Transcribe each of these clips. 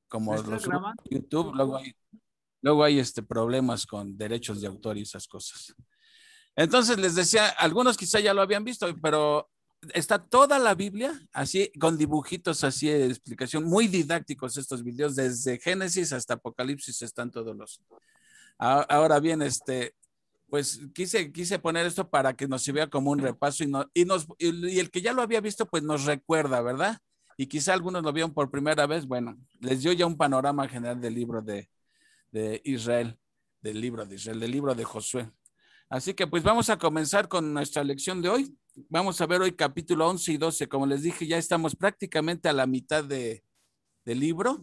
como ¿Me lo estás subo a grabando? YouTube, luego hay problemas con derechos de autor y esas cosas. Entonces les decía, algunos quizá ya lo habían visto, pero está toda la Biblia así, con dibujitos así de explicación, muy didácticos estos videos, desde Génesis hasta Apocalipsis están todos los. Ahora bien, pues quise poner esto para que nos sirviera como un repaso y el que ya lo había visto, pues nos recuerda, ¿verdad? Y quizá algunos lo vieron por primera vez, bueno, les dio ya un panorama general del libro de Israel, del libro de Israel, del libro de Josué. Así que pues vamos a comenzar con nuestra lección de hoy. Vamos a ver hoy capítulo 11 y 12. Como les dije, ya estamos prácticamente a la mitad del libro.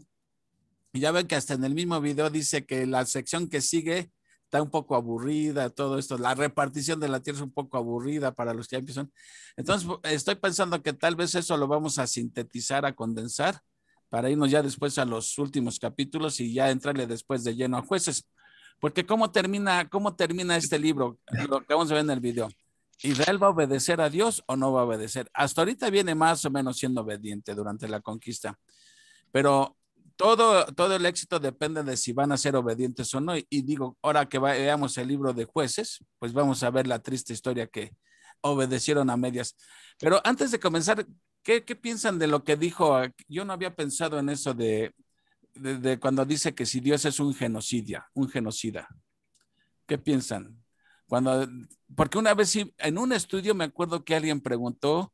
Y ya ven que hasta en el mismo video dice que la sección que sigue está un poco aburrida, todo esto, la repartición de la tierra es un poco aburrida para los que ya empiezan. Entonces, estoy pensando que tal vez eso lo vamos a sintetizar, a condensar, para irnos ya después a los últimos capítulos y ya entrarle después de lleno a Jueces. Porque ¿cómo termina este libro? Lo que vamos a ver en el video. ¿Israel va a obedecer a Dios o no va a obedecer? Hasta ahorita viene más o menos siendo obediente durante la conquista, pero todo el éxito depende de si van a ser obedientes o no. Y digo, ahora que veamos el libro de Jueces, pues vamos a ver la triste historia que obedecieron a medias. Pero antes de comenzar, ¿qué piensan de lo que dijo? Yo no había pensado en eso de cuando dice que si Dios es un genocida. ¿Qué piensan? Cuando, porque una vez en un estudio me acuerdo que alguien preguntó,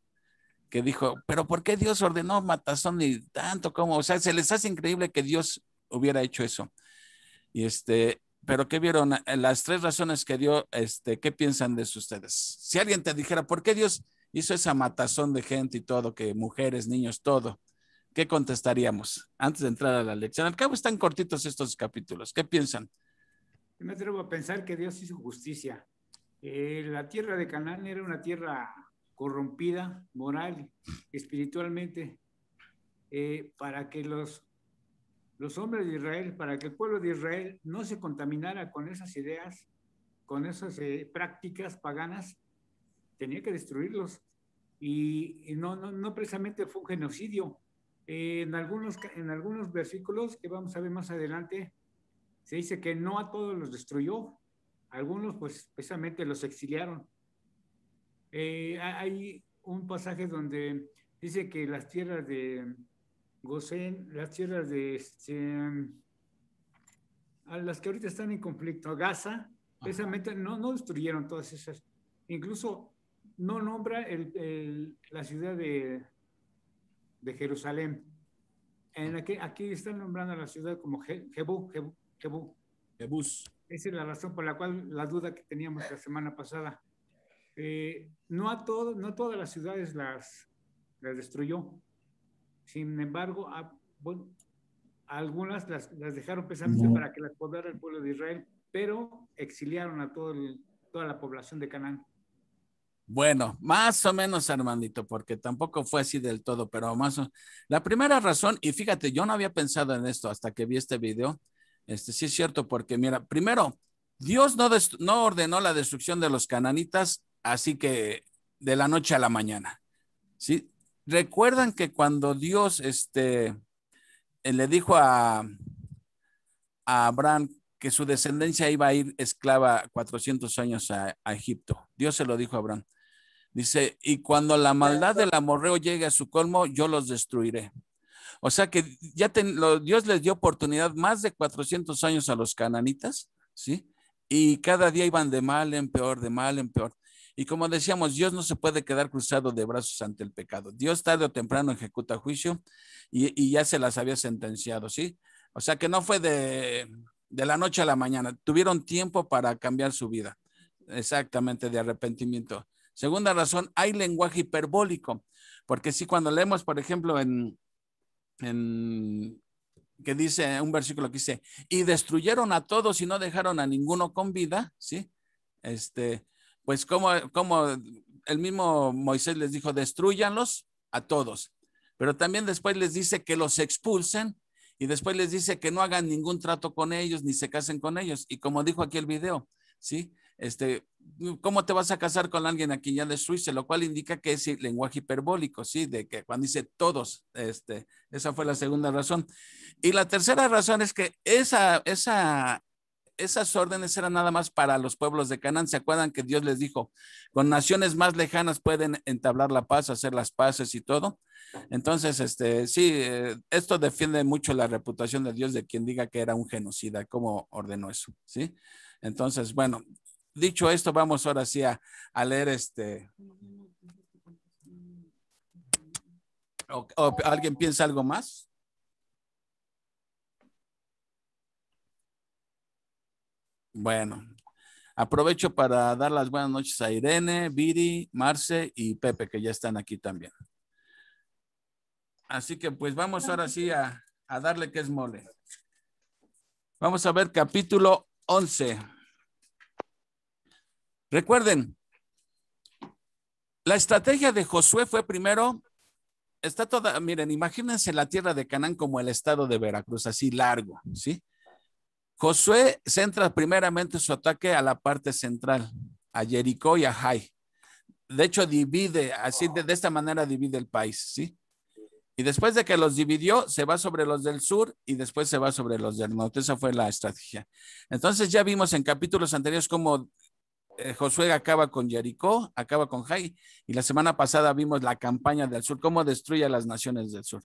que dijo, pero ¿por qué Dios ordenó matazón y tanto como? O sea, se les hace increíble que Dios hubiera hecho eso. Y pero ¿qué vieron? Las tres razones que dio, ¿qué piensan de eso ustedes? Si alguien te dijera, ¿por qué Dios hizo esa matazón de gente y todo, que mujeres, niños, todo? ¿Qué contestaríamos antes de entrar a la lección? Al cabo están cortitos estos capítulos. ¿Qué piensan? Yo me atrevo a pensar que Dios hizo justicia. La tierra de Canaán era una tierra corrompida, moral, espiritualmente, para que los hombres de Israel, para que el pueblo de Israel no se contaminara con esas ideas, con esas prácticas paganas, tenía que destruirlos. Y no precisamente fue un genocidio. En algunos versículos que vamos a ver más adelante, se dice que no a todos los destruyó, algunos pues precisamente los exiliaron. Hay un pasaje donde dice que las tierras de Gosén, las tierras a las que ahorita están en conflicto, Gaza, precisamente no destruyeron todas esas. Incluso no nombra la ciudad de Jerusalén. Aquí están nombrando a la ciudad como Jebú. Jebús. Esa es la razón por la cual la duda que teníamos la semana pasada. No todas las ciudades las destruyó. Sin embargo, bueno, algunas las dejaron precisamente para que las podara el pueblo de Israel, pero exiliaron a toda la población de Canaán. Bueno, más o menos, Armandito, porque tampoco fue así del todo, pero la primera razón, y fíjate, yo no había pensado en esto hasta que vi este video, sí es cierto, porque mira, primero, Dios no ordenó la destrucción de los cananitas, así que de la noche a la mañana, ¿sí? Recuerdan que cuando Dios, le dijo a Abraham que su descendencia iba a ir esclava 400 años a Egipto, Dios se lo dijo a Abraham. Dice, y cuando la maldad del amorreo llegue a su colmo, yo los destruiré. O sea que Dios les dio oportunidad más de 400 años a los cananitas, ¿sí? Y cada día iban de mal en peor, de mal en peor. Y como decíamos, Dios no se puede quedar cruzado de brazos ante el pecado. Dios tarde o temprano ejecuta juicio y ya se las había sentenciado, ¿sí? O sea que no fue de la noche a la mañana. Tuvieron tiempo para cambiar su vida. Exactamente, de arrepentimiento. Segunda razón, hay lenguaje hiperbólico, porque si cuando leemos, por ejemplo, que dice un versículo que dice, y destruyeron a todos y no dejaron a ninguno con vida, ¿sí? Pues como el mismo Moisés les dijo, destruyanlos a todos, pero también después les dice que los expulsen y después les dice que no hagan ningún trato con ellos ni se casen con ellos. Y como dijo aquí el video, ¿sí? ¿cómo te vas a casar con alguien a quien ya destruiste? Lo cual indica que es lenguaje hiperbólico, ¿sí? De que cuando dice todos, esa fue la segunda razón. Y la tercera razón es que esas órdenes eran nada más para los pueblos de Canaán. ¿Se acuerdan que Dios les dijo, con naciones más lejanas pueden entablar la paz, hacer las paces y todo? Entonces, sí, esto defiende mucho la reputación de Dios de quien diga que era un genocida, cómo ordenó eso, ¿sí? Entonces, bueno, dicho esto, vamos ahora sí a leer ¿O alguien piensa algo más? Bueno, aprovecho para dar las buenas noches a Irene, Viri, Marce y Pepe, que ya están aquí también. Así que pues vamos ahora sí a darle que es mole. Vamos a ver capítulo 11. Recuerden, la estrategia de Josué fue primero, miren, imagínense la tierra de Canaán como el estado de Veracruz, así largo, ¿sí? Josué centra primeramente su ataque a la parte central, a Jericó y a Jai. De hecho, divide, así de esta manera divide el país, ¿sí? Y después de que los dividió, se va sobre los del sur y después se va sobre los del norte. Esa fue la estrategia. Entonces ya vimos en capítulos anteriores cómo Josué acaba con Jericó, acaba con Jai, y la semana pasada vimos la campaña del sur, cómo destruye a las naciones del sur.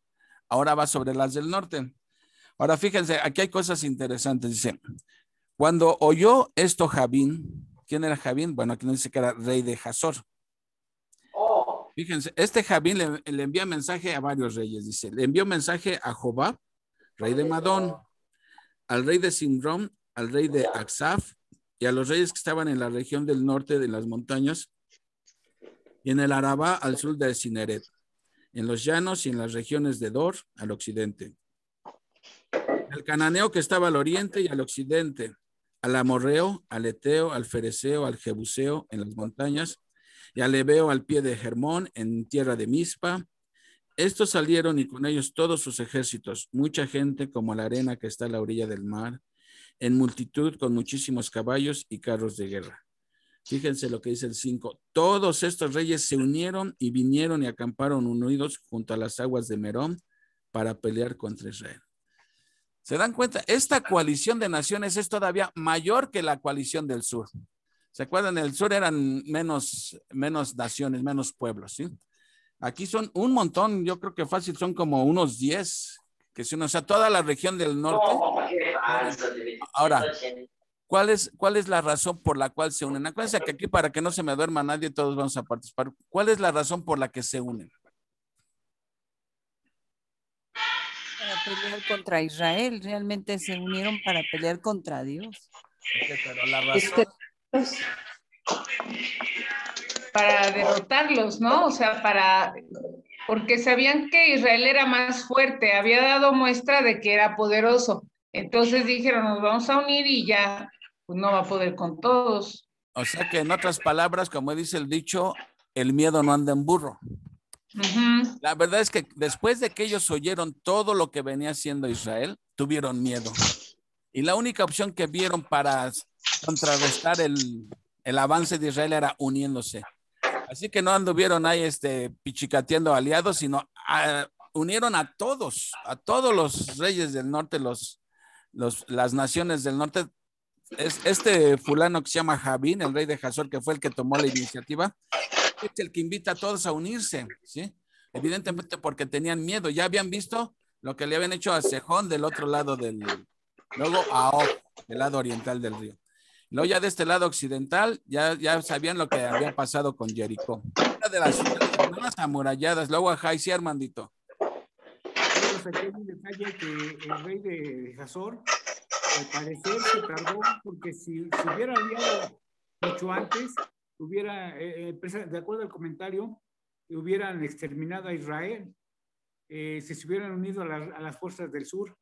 Ahora va sobre las del norte. Ahora fíjense, aquí hay cosas interesantes. Dice, cuando oyó esto Jabín, ¿quién era Jabín? Bueno, aquí nos dice que era rey de Hazor. Fíjense, Jabín le envía mensaje a varios reyes. Dice, le envió mensaje a Jobab, rey de Madón, al rey de Simrón, al rey de Aksaf y a los reyes que estaban en la región del norte de las montañas y en el Arabá al sur de Cineret, en los llanos y en las regiones de Dor al occidente. Al cananeo que estaba al oriente y al occidente, al amorreo, al eteo, al fereceo, al jebuseo en las montañas y al ebeo al pie de Hermón en tierra de Mizpa. Estos salieron y con ellos todos sus ejércitos, mucha gente como la arena que está a la orilla del mar, en multitud con muchísimos caballos y carros de guerra. Fíjense lo que dice el 5. Todos estos reyes se unieron y vinieron y acamparon unidos junto a las aguas de Merón para pelear contra Israel. ¿Se dan cuenta? Esta coalición de naciones es todavía mayor que la coalición del sur. ¿Se acuerdan? En el sur eran menos naciones, menos pueblos, ¿sí? Aquí son un montón, yo creo que fácil son como unos 10, que si uno, o sea, toda la región del norte. Ahora, ¿cuál es la razón por la cual se unen? Acuérdense que aquí para que no se me duerma nadie, todos vamos a participar. ¿Cuál es la razón por la que se unen? Para pelear contra Israel, realmente se unieron para pelear contra Dios. Okay, pero la razón... Para derrotarlos, ¿no? O sea, porque sabían que Israel era más fuerte, había dado muestra de que era poderoso. Entonces dijeron, nos vamos a unir y ya, pues no va a poder con todos. O sea que en otras palabras, como dice el dicho, el miedo no anda en burro. Uh-huh. La verdad es que después de que ellos oyeron todo lo que venía haciendo Israel, tuvieron miedo. Y la única opción que vieron para contrarrestar el avance de Israel era uniéndose. Así que no anduvieron ahí pichicateando aliados, sino unieron a todos los reyes del norte, las naciones del norte. Este fulano que se llama Jabín, el rey de Hazor, que fue el que tomó la iniciativa, es el que invita a todos a unirse, ¿sí? Evidentemente porque tenían miedo. Ya habían visto lo que le habían hecho a Sejón del otro lado luego a Og, del lado oriental del río. Luego ya de este lado occidental, ya sabían lo que había pasado con Jericó. Una de las ciudades más amuralladas. Luego a Jai, sí, Armandito. Aquí hay un detalle que el rey de Hazor, al parecer, se tardó porque si hubiera habido mucho antes, de acuerdo al comentario, hubieran exterminado a Israel, si se hubieran unido a las fuerzas del sur.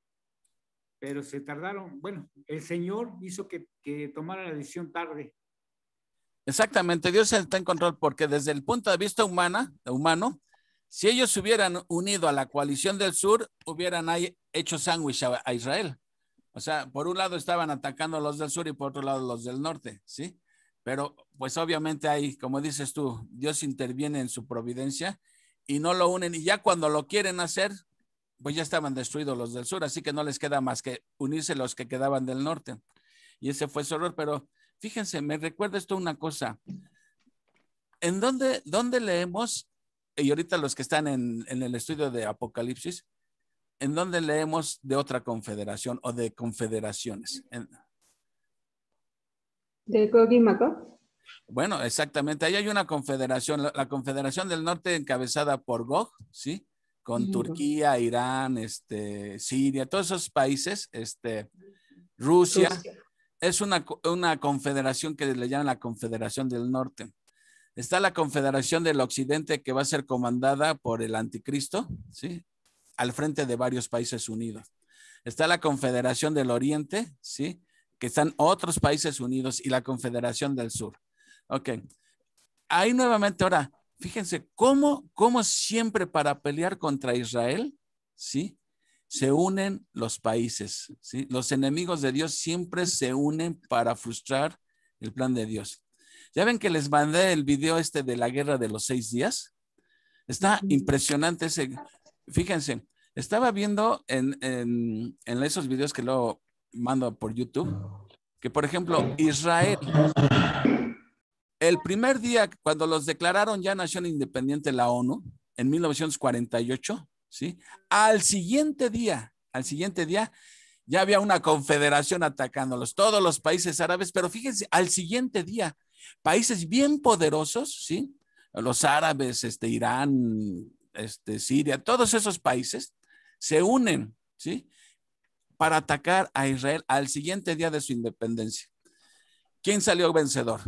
Pero se tardaron. Bueno, el Señor hizo que tomara la decisión tarde. Exactamente, Dios está en control porque desde el punto de vista humano, si ellos se hubieran unido a la coalición del sur, hubieran hecho sándwich a Israel. O sea, por un lado estaban atacando a los del sur y por otro lado los del norte, ¿sí? Pero pues obviamente hay, como dices tú, Dios interviene en su providencia y no lo unen. Y ya cuando lo quieren hacer, pues ya estaban destruidos los del sur, así que no les queda más que unirse los que quedaban del norte. Y ese fue su error. Pero fíjense, me recuerda esto una cosa. ¿En dónde leemos? Y ahorita los que están en el estudio de Apocalipsis, ¿en dónde leemos de otra confederación o de confederaciones? ¿De Gog y Magog? Bueno, exactamente. Ahí hay una confederación, la Confederación del Norte encabezada por Gog, ¿sí? Con Turquía, Irán, Siria, todos esos países, Rusia. Es una confederación que le llaman la Confederación del Norte. Está la Confederación del Occidente, que va a ser comandada por el Anticristo, ¿sí? Al frente de varios países unidos. Está la Confederación del Oriente, ¿sí? Que están otros países unidos, y la Confederación del Sur. Ok. Ahí nuevamente ahora, fíjense cómo siempre para pelear contra Israel, ¿sí? Se unen los países, ¿sí? Los enemigos de Dios siempre se unen para frustrar el plan de Dios. Ya ven que les mandé el video de la guerra de los 6 días. Está impresionante ese. Fíjense, estaba viendo en esos videos que luego mando por YouTube, que por ejemplo, Israel, el primer día cuando los declararon ya nación independiente la ONU, en 1948, ¿sí? Al siguiente día, ya había una confederación atacándolos, todos los países árabes, pero fíjense, al siguiente día, países bien poderosos, ¿sí? Los árabes, Irán, Siria, todos esos países se unen, ¿sí? Para atacar a Israel al siguiente día de su independencia. ¿Quién salió vencedor?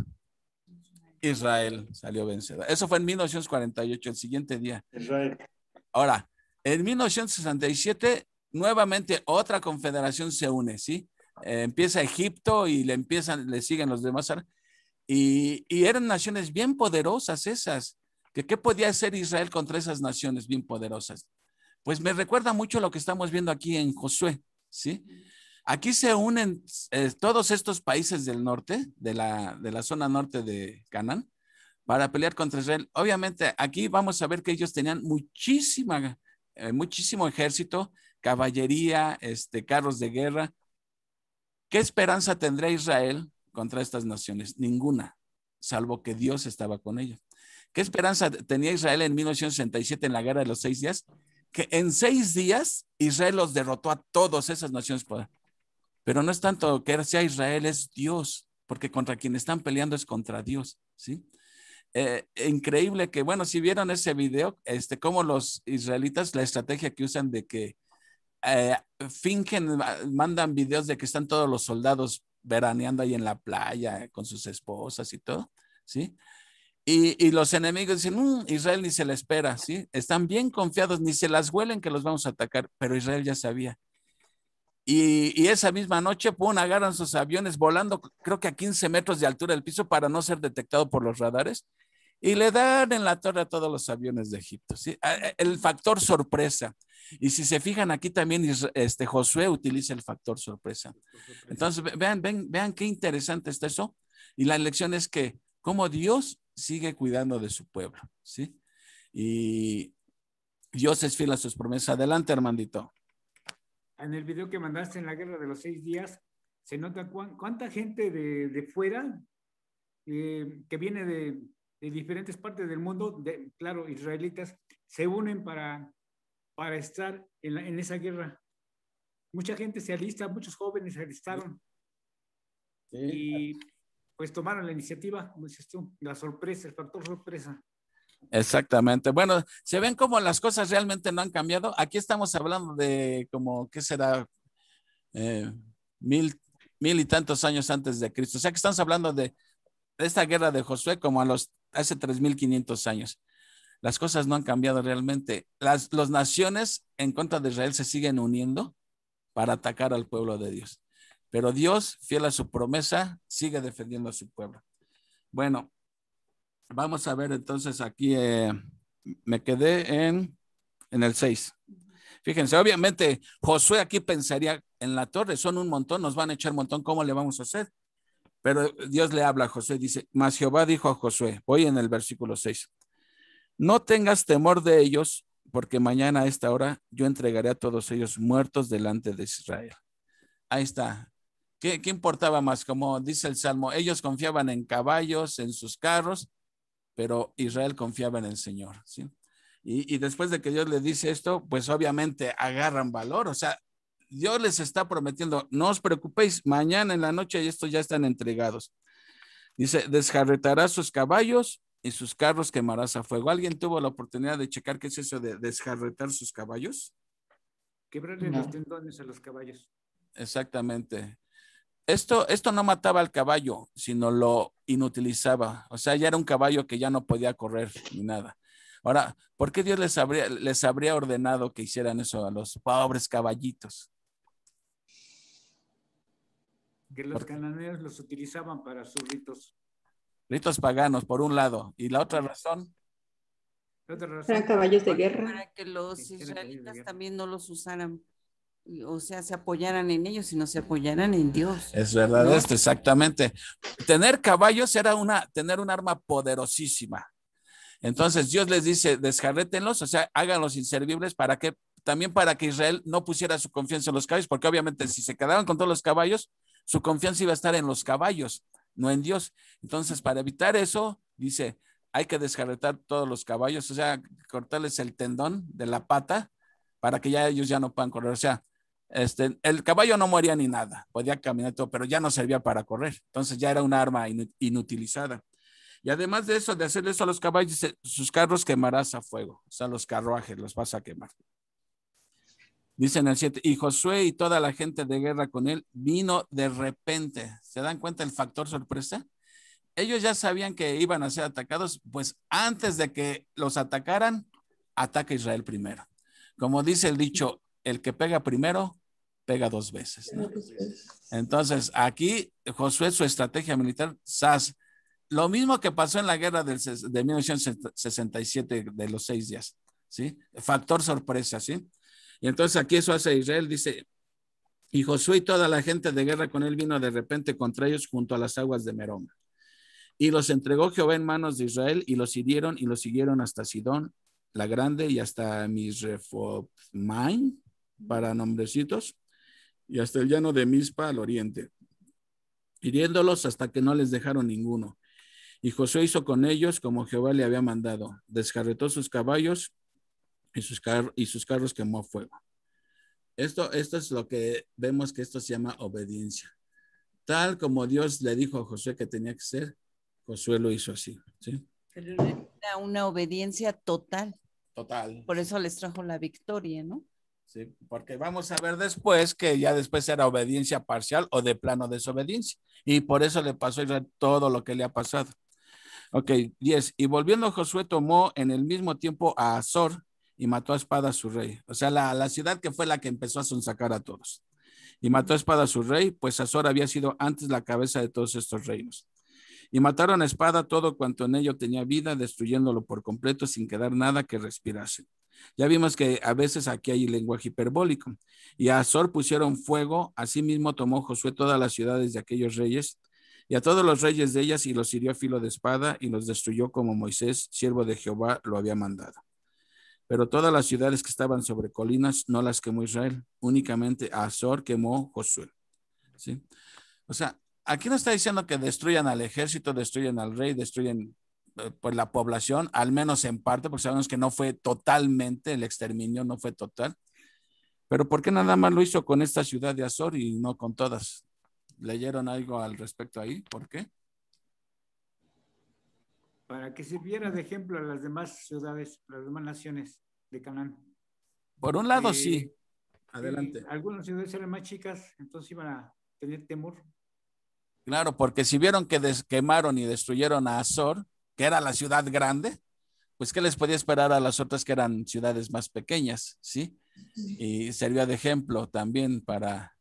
Israel salió vencedor. Eso fue en 1948, el siguiente día. Israel. Ahora, en 1967, nuevamente otra confederación se une, ¿sí? Empieza Egipto y le siguen los demás. Y eran naciones bien poderosas esas. ¿Qué podía hacer Israel contra esas naciones bien poderosas? Pues me recuerda mucho lo que estamos viendo aquí en Josué, ¿sí? Aquí se unen todos estos países del norte, de la zona norte de Canaán, para pelear contra Israel. Obviamente, aquí vamos a ver que ellos tenían muchísimo ejército, caballería, carros de guerra. ¿Qué esperanza tendrá Israel contra estas naciones? Ninguna, salvo que Dios estaba con ellos. ¿Qué esperanza tenía Israel en 1967 en la guerra de los 6 días? Que en 6 días Israel los derrotó a todas esas naciones. Pero no es tanto que sea Israel, es Dios, porque contra quien están peleando es contra Dios, ¿sí? Increíble que, bueno, si vieron ese video, cómo los israelitas, la estrategia que usan de que mandan videos de que están todos los soldados veraneando ahí en la playa con sus esposas y todo, ¿sí? Y los enemigos dicen, Israel ni se la espera, ¿sí? Están bien confiados, ni se las huelen que los vamos a atacar, pero Israel ya sabía. Y esa misma noche, agarran sus aviones volando, creo que a 15 metros de altura del piso para no ser detectado por los radares, y le dan en la torre a todos los aviones de Egipto, ¿sí? El factor sorpresa. Y si se fijan aquí también, Josué utiliza el factor sorpresa. Entonces, vean qué interesante está eso. Y la lección es que cómo Dios sigue cuidando de su pueblo, ¿sí? Y Dios es fiel a sus promesas. Adelante, Armandito. En el video que mandaste en la guerra de los 6 días, se nota cuánta gente de fuera que viene de diferentes partes del mundo, claro, israelitas, se unen para estar en esa guerra. Mucha gente se alista, muchos jóvenes se alistaron. Sí. Y pues tomaron la iniciativa, como dices tú, la sorpresa, el factor sorpresa. Exactamente. Bueno, se ven como las cosas realmente no han cambiado. Aquí estamos hablando de como, ¿qué será? 1000 y tantos años antes de Cristo. O sea que estamos hablando de esta guerra de Josué como hace 3500 años. Las cosas no han cambiado realmente. Las naciones en contra de Israel se siguen uniendo para atacar al pueblo de Dios. Pero Dios, fiel a su promesa, sigue defendiendo a su pueblo. Bueno, vamos a ver entonces aquí, me quedé en el 6. Fíjense, obviamente Josué aquí pensaría en la torre, son un montón, nos van a echar un montón, ¿cómo le vamos a hacer? Pero Dios le habla a Josué, dice, mas Jehová dijo a Josué, voy en el versículo 6, no tengas temor de ellos, porque mañana a esta hora yo entregaré a todos ellos muertos delante de Israel. Ahí está. ¿Qué importaba más? Como dice el Salmo, ellos confiaban en caballos, en sus carros, pero Israel confiaba en el Señor, ¿sí? Y después de que Dios le dice esto, pues obviamente agarran valor. O sea, Dios les está prometiendo, no os preocupéis, mañana en la noche estos ya están entregados. Dice, desjarretarás sus caballos y sus carros quemarás a fuego. ¿Alguien tuvo la oportunidad de checar qué es eso de desjarretar sus caballos? Quebrarle los tendones a los caballos. Exactamente. Esto no mataba al caballo, sino lo inutilizaba. O sea, ya era un caballo que ya no podía correr ni nada. Ahora, ¿por qué Dios les habría ordenado que hicieran eso a los pobres caballitos? Que los cananeos los utilizaban para sus ritos. Ritos paganos, por un lado. ¿Y la otra razón? La otra razón, Eran caballos de guerra. Para que los Sí, eran caballos de israelitas guerra. también no los usaran, o sea, se apoyaran en ellos, sino se apoyaran en Dios. Es verdad, ¿no? esto exactamente. Tener caballos era tener un arma poderosísima. Entonces Dios les dice, desjarrétenlos, o sea, háganlos inservibles también para que Israel no pusiera su confianza en los caballos, porque obviamente si se quedaban con todos los caballos, su confianza iba a estar en los caballos, no en Dios. Entonces, para evitar eso, dice, hay que desjarretar todos los caballos, o sea, cortarles el tendón de la pata para que ya ellos ya no puedan correr. O sea, el caballo no moría ni nada, podía caminar todo, pero ya no servía para correr. Entonces ya era un arma inutilizada. Y además de eso, de hacerle eso a los caballos, sus carros quemarás a fuego. O sea, los carruajes los vas a quemar. Dice en el 7, y Josué y toda la gente de guerra con él vino de repente. ¿Se dan cuenta el factor sorpresa? Ellos ya sabían que iban a ser atacados, pues antes de que los atacaran, ataca Israel primero. Como dice el dicho, el que pega primero, pega dos veces, ¿no? Entonces, aquí Josué, su estrategia militar, lo mismo que pasó en la guerra de 1967, de los 6 días, ¿sí? Factor sorpresa, ¿sí? Y entonces aquí eso hace Israel, dice, y Josué y toda la gente de guerra con él vino de repente contra ellos junto a las aguas de Merón. Y los entregó Jehová en manos de Israel y los hirieron y los siguieron hasta Sidón, la grande, y hasta Misrefotmaim, para nombrecitos, y hasta el llano de Mizpa al oriente, hiriéndolos hasta que no les dejaron ninguno. Y Josué hizo con ellos como Jehová le había mandado, desjarretó sus caballos y sus carros quemó a fuego. Esto es lo que vemos, que esto se llama obediencia. Tal como Dios le dijo a Josué que tenía que ser, Josué lo hizo así, ¿sí? Pero era una obediencia total. Total. Por eso les trajo la victoria, ¿no? Sí, porque vamos a ver después que ya después era obediencia parcial o de plano desobediencia. Y por eso le pasó a Israel todo lo que le ha pasado. Ok, 10. Y volviendo Josué tomó en el mismo tiempo a Azor y mató a espada a su rey. O sea, la ciudad que fue la que empezó a sonsacar a todos. Y mató a espada a su rey, pues Azor había sido antes la cabeza de todos estos reinos. Y mataron a espada todo cuanto en ello tenía vida, destruyéndolo por completo sin quedar nada que respirase. Ya vimos que a veces aquí hay lenguaje hiperbólico. Y a Azor pusieron fuego, asimismo tomó Josué todas las ciudades de aquellos reyes y a todos los reyes de ellas y los hirió a filo de espada y los destruyó como Moisés, siervo de Jehová, lo había mandado. Pero todas las ciudades que estaban sobre colinas no las quemó Israel, únicamente a Azor quemó Josué. ¿Sí? O sea, aquí no está diciendo que destruyan al ejército, destruyan al rey, destruyen pues la población, al menos en parte, porque sabemos que no fue totalmente, el exterminio no fue total. Pero ¿por qué nada más lo hizo con esta ciudad de Azor y no con todas? ¿Leyeron algo al respecto ahí? ¿Por qué? Para que sirviera de ejemplo a las demás ciudades, a las demás naciones de Canaán. Por un lado, sí. Adelante. Sí, algunas ciudades eran más chicas, entonces iban a tener temor. Claro, porque si vieron que quemaron y destruyeron a Azor, que era la ciudad grande, pues ¿qué les podía esperar a las otras que eran ciudades más pequeñas? ¿Sí? Y servía de ejemplo también para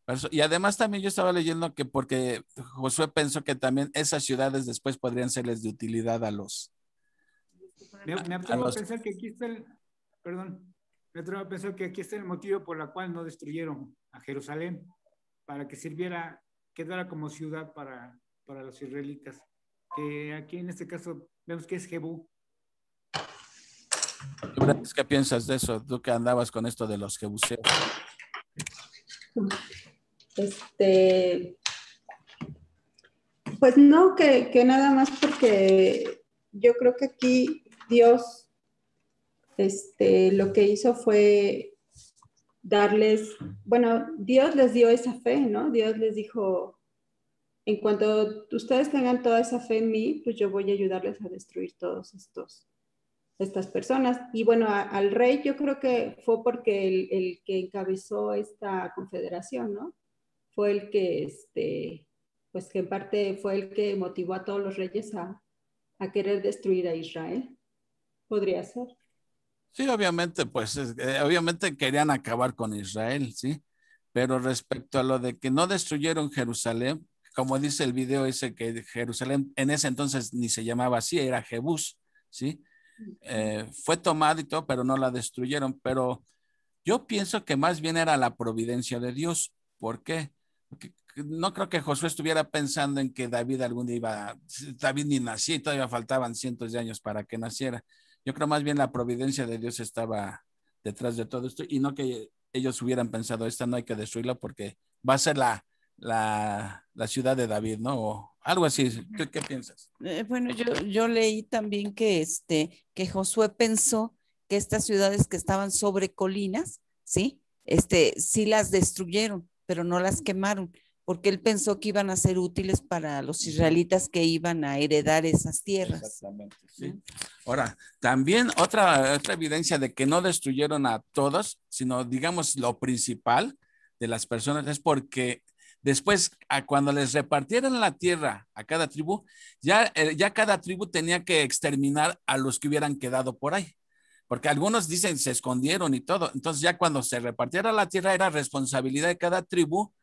eso. Y además también yo estaba leyendo que porque Josué pensó que también esas ciudades después podrían serles de utilidad a los... Me atrevo a pensar que aquí está me atrevo a pensar que aquí está el motivo por el cual no destruyeron a Jerusalén, para que sirviera quedara como ciudad para los israelitas. Que aquí en este caso vemos que es Jebú. ¿Qué piensas de eso? Tú que andabas con esto de los jebuseos. Pues no, que nada más porque yo creo que aquí Dios lo que hizo fue darles, bueno, Dios les dio esa fe, ¿no? Dios les dijo, en cuanto ustedes tengan toda esa fe en mí, pues yo voy a ayudarles a destruir todos estas personas. Y bueno, al rey yo creo que fue porque el que encabezó esta confederación, ¿no? Fue el que, pues que en parte fue el que motivó a todos los reyes a querer destruir a Israel. Podría ser. Sí, obviamente, pues, obviamente querían acabar con Israel, ¿sí? Pero respecto a lo de que no destruyeron Jerusalén, como dice el video ese que Jerusalén en ese entonces ni se llamaba así, era Jebús, ¿sí? Fue tomada y todo, pero no la destruyeron. Pero yo pienso que más bien era la providencia de Dios. ¿Por qué? Porque no creo que Josué estuviera pensando en que David algún día David ni nacía y todavía faltaban cientos de años para que naciera. Yo creo más bien la providencia de Dios estaba detrás de todo esto y no que ellos hubieran pensado, esta no hay que destruirla porque va a ser la ciudad de David, ¿no? O algo así. ¿Qué piensas? Bueno, yo leí también que Josué pensó que estas ciudades que estaban sobre colinas, ¿sí? Sí las destruyeron, pero no las quemaron, porque él pensó que iban a ser útiles para los israelitas que iban a heredar esas tierras. Exactamente, sí. Ahora, también otra evidencia de que no destruyeron a todos, sino digamos lo principal de las personas es porque después, cuando les repartieron la tierra a cada tribu, ya cada tribu tenía que exterminar a los que hubieran quedado por ahí. Porque algunos dicen se escondieron y todo. Entonces ya cuando se repartiera la tierra era responsabilidad de cada tribu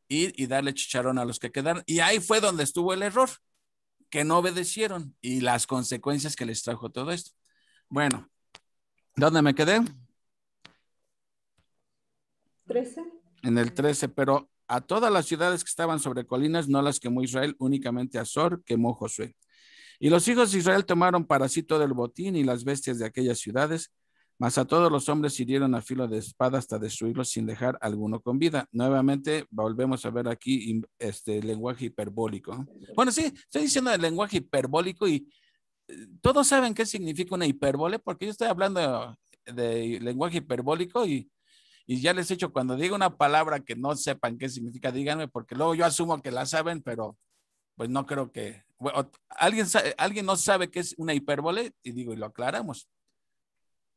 ir y darle chicharrón a los que quedaron. Y ahí fue donde estuvo el error, que no obedecieron y las consecuencias que les trajo todo esto. Bueno, ¿dónde me quedé? 13. En el 13, pero a todas las ciudades que estaban sobre colinas no las quemó Israel, únicamente a Zor quemó Josué. Y los hijos de Israel tomaron para sí todo el botín y las bestias de aquellas ciudades, mas a todos los hombres hirieron a filo de espada hasta destruirlos sin dejar alguno con vida. Nuevamente volvemos a ver aquí este lenguaje hiperbólico. Bueno, sí, estoy diciendo el lenguaje hiperbólico y todos saben qué significa una hipérbole, porque yo estoy hablando de lenguaje hiperbólico y ya les he dicho, cuando diga una palabra que no sepan qué significa, díganme, porque luego yo asumo que la saben, pero pues no creo que, bueno, alguien no sabe qué es una hipérbole y digo, y lo aclaramos.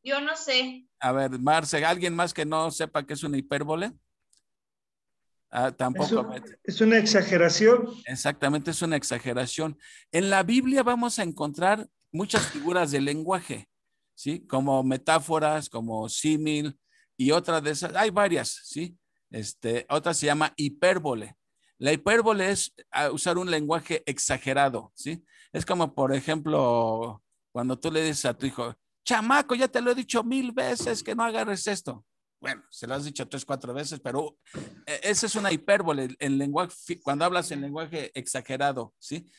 Yo no sé. A ver, Marce, ¿alguien más que no sepa qué es una hipérbole? Tampoco. Es una exageración. Exactamente, es una exageración. En la Biblia vamos a encontrar muchas figuras de lenguaje, ¿sí? Como metáforas, como símil y otras de esas. Hay varias, ¿sí? Otra se llama hipérbole. La hipérbole es usar un lenguaje exagerado, ¿sí? Es como, por ejemplo, cuando tú le dices a tu hijo, chamaco, ya te lo he dicho 1000 veces que no agarres esto. Bueno, se lo has dicho 3, 4 veces, pero esa es una hipérbole en lenguaje, cuando hablas en lenguaje exagerado, ¿sí?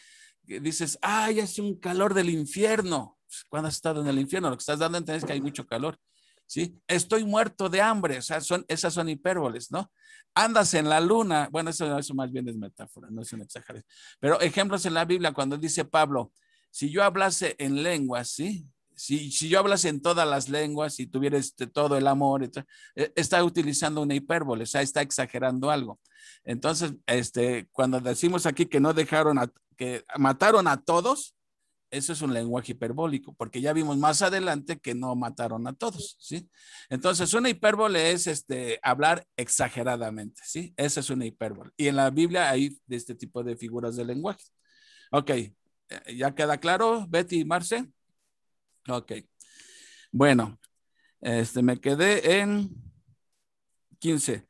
Dices, ay, hace un calor del infierno. ¿Cuándo has estado en el infierno? Lo que estás dando a entender es que hay mucho calor, ¿sí? Estoy muerto de hambre, o sea, esas son hipérboles, ¿no? Andas en la luna, bueno, eso más bien es metáfora, no es una exageración. Pero ejemplos en la Biblia, cuando dice Pablo, si yo hablase en lenguas, ¿sí? Si yo hablase en todas las lenguas y tuviera todo el amor, está utilizando una hipérbole, o sea, está exagerando algo. Entonces, cuando decimos aquí que no dejaron, que mataron a todos, eso es un lenguaje hiperbólico, porque ya vimos más adelante que no mataron a todos, ¿sí? Entonces, una hipérbole es hablar exageradamente, ¿sí? Esa es una hipérbole. Y en la Biblia hay de este tipo de figuras de lenguaje. Ok, ¿ya queda claro, Betty y Marce? Ok, bueno, me quedé en 15.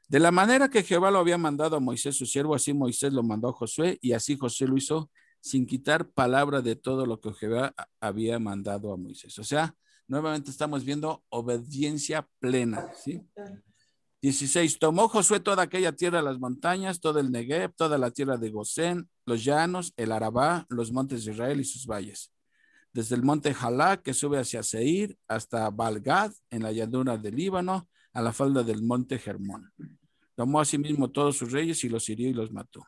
De la manera que Jehová lo había mandado a Moisés su siervo, así Moisés lo mandó a Josué y así Josué lo hizo sin quitar palabra de todo lo que Jehová había mandado a Moisés. O sea, nuevamente estamos viendo obediencia plena, ¿sí? 16. Tomó Josué toda aquella tierra, las montañas, todo el Negev, toda la tierra de Gosén, los llanos, el Arabá, los montes de Israel y sus valles. Desde el monte Jalá, que sube hacia Seir, hasta Balgad, en la llanura del Líbano, a la falda del monte Hermón. Tomó asimismo todos sus reyes y los hirió y los mató.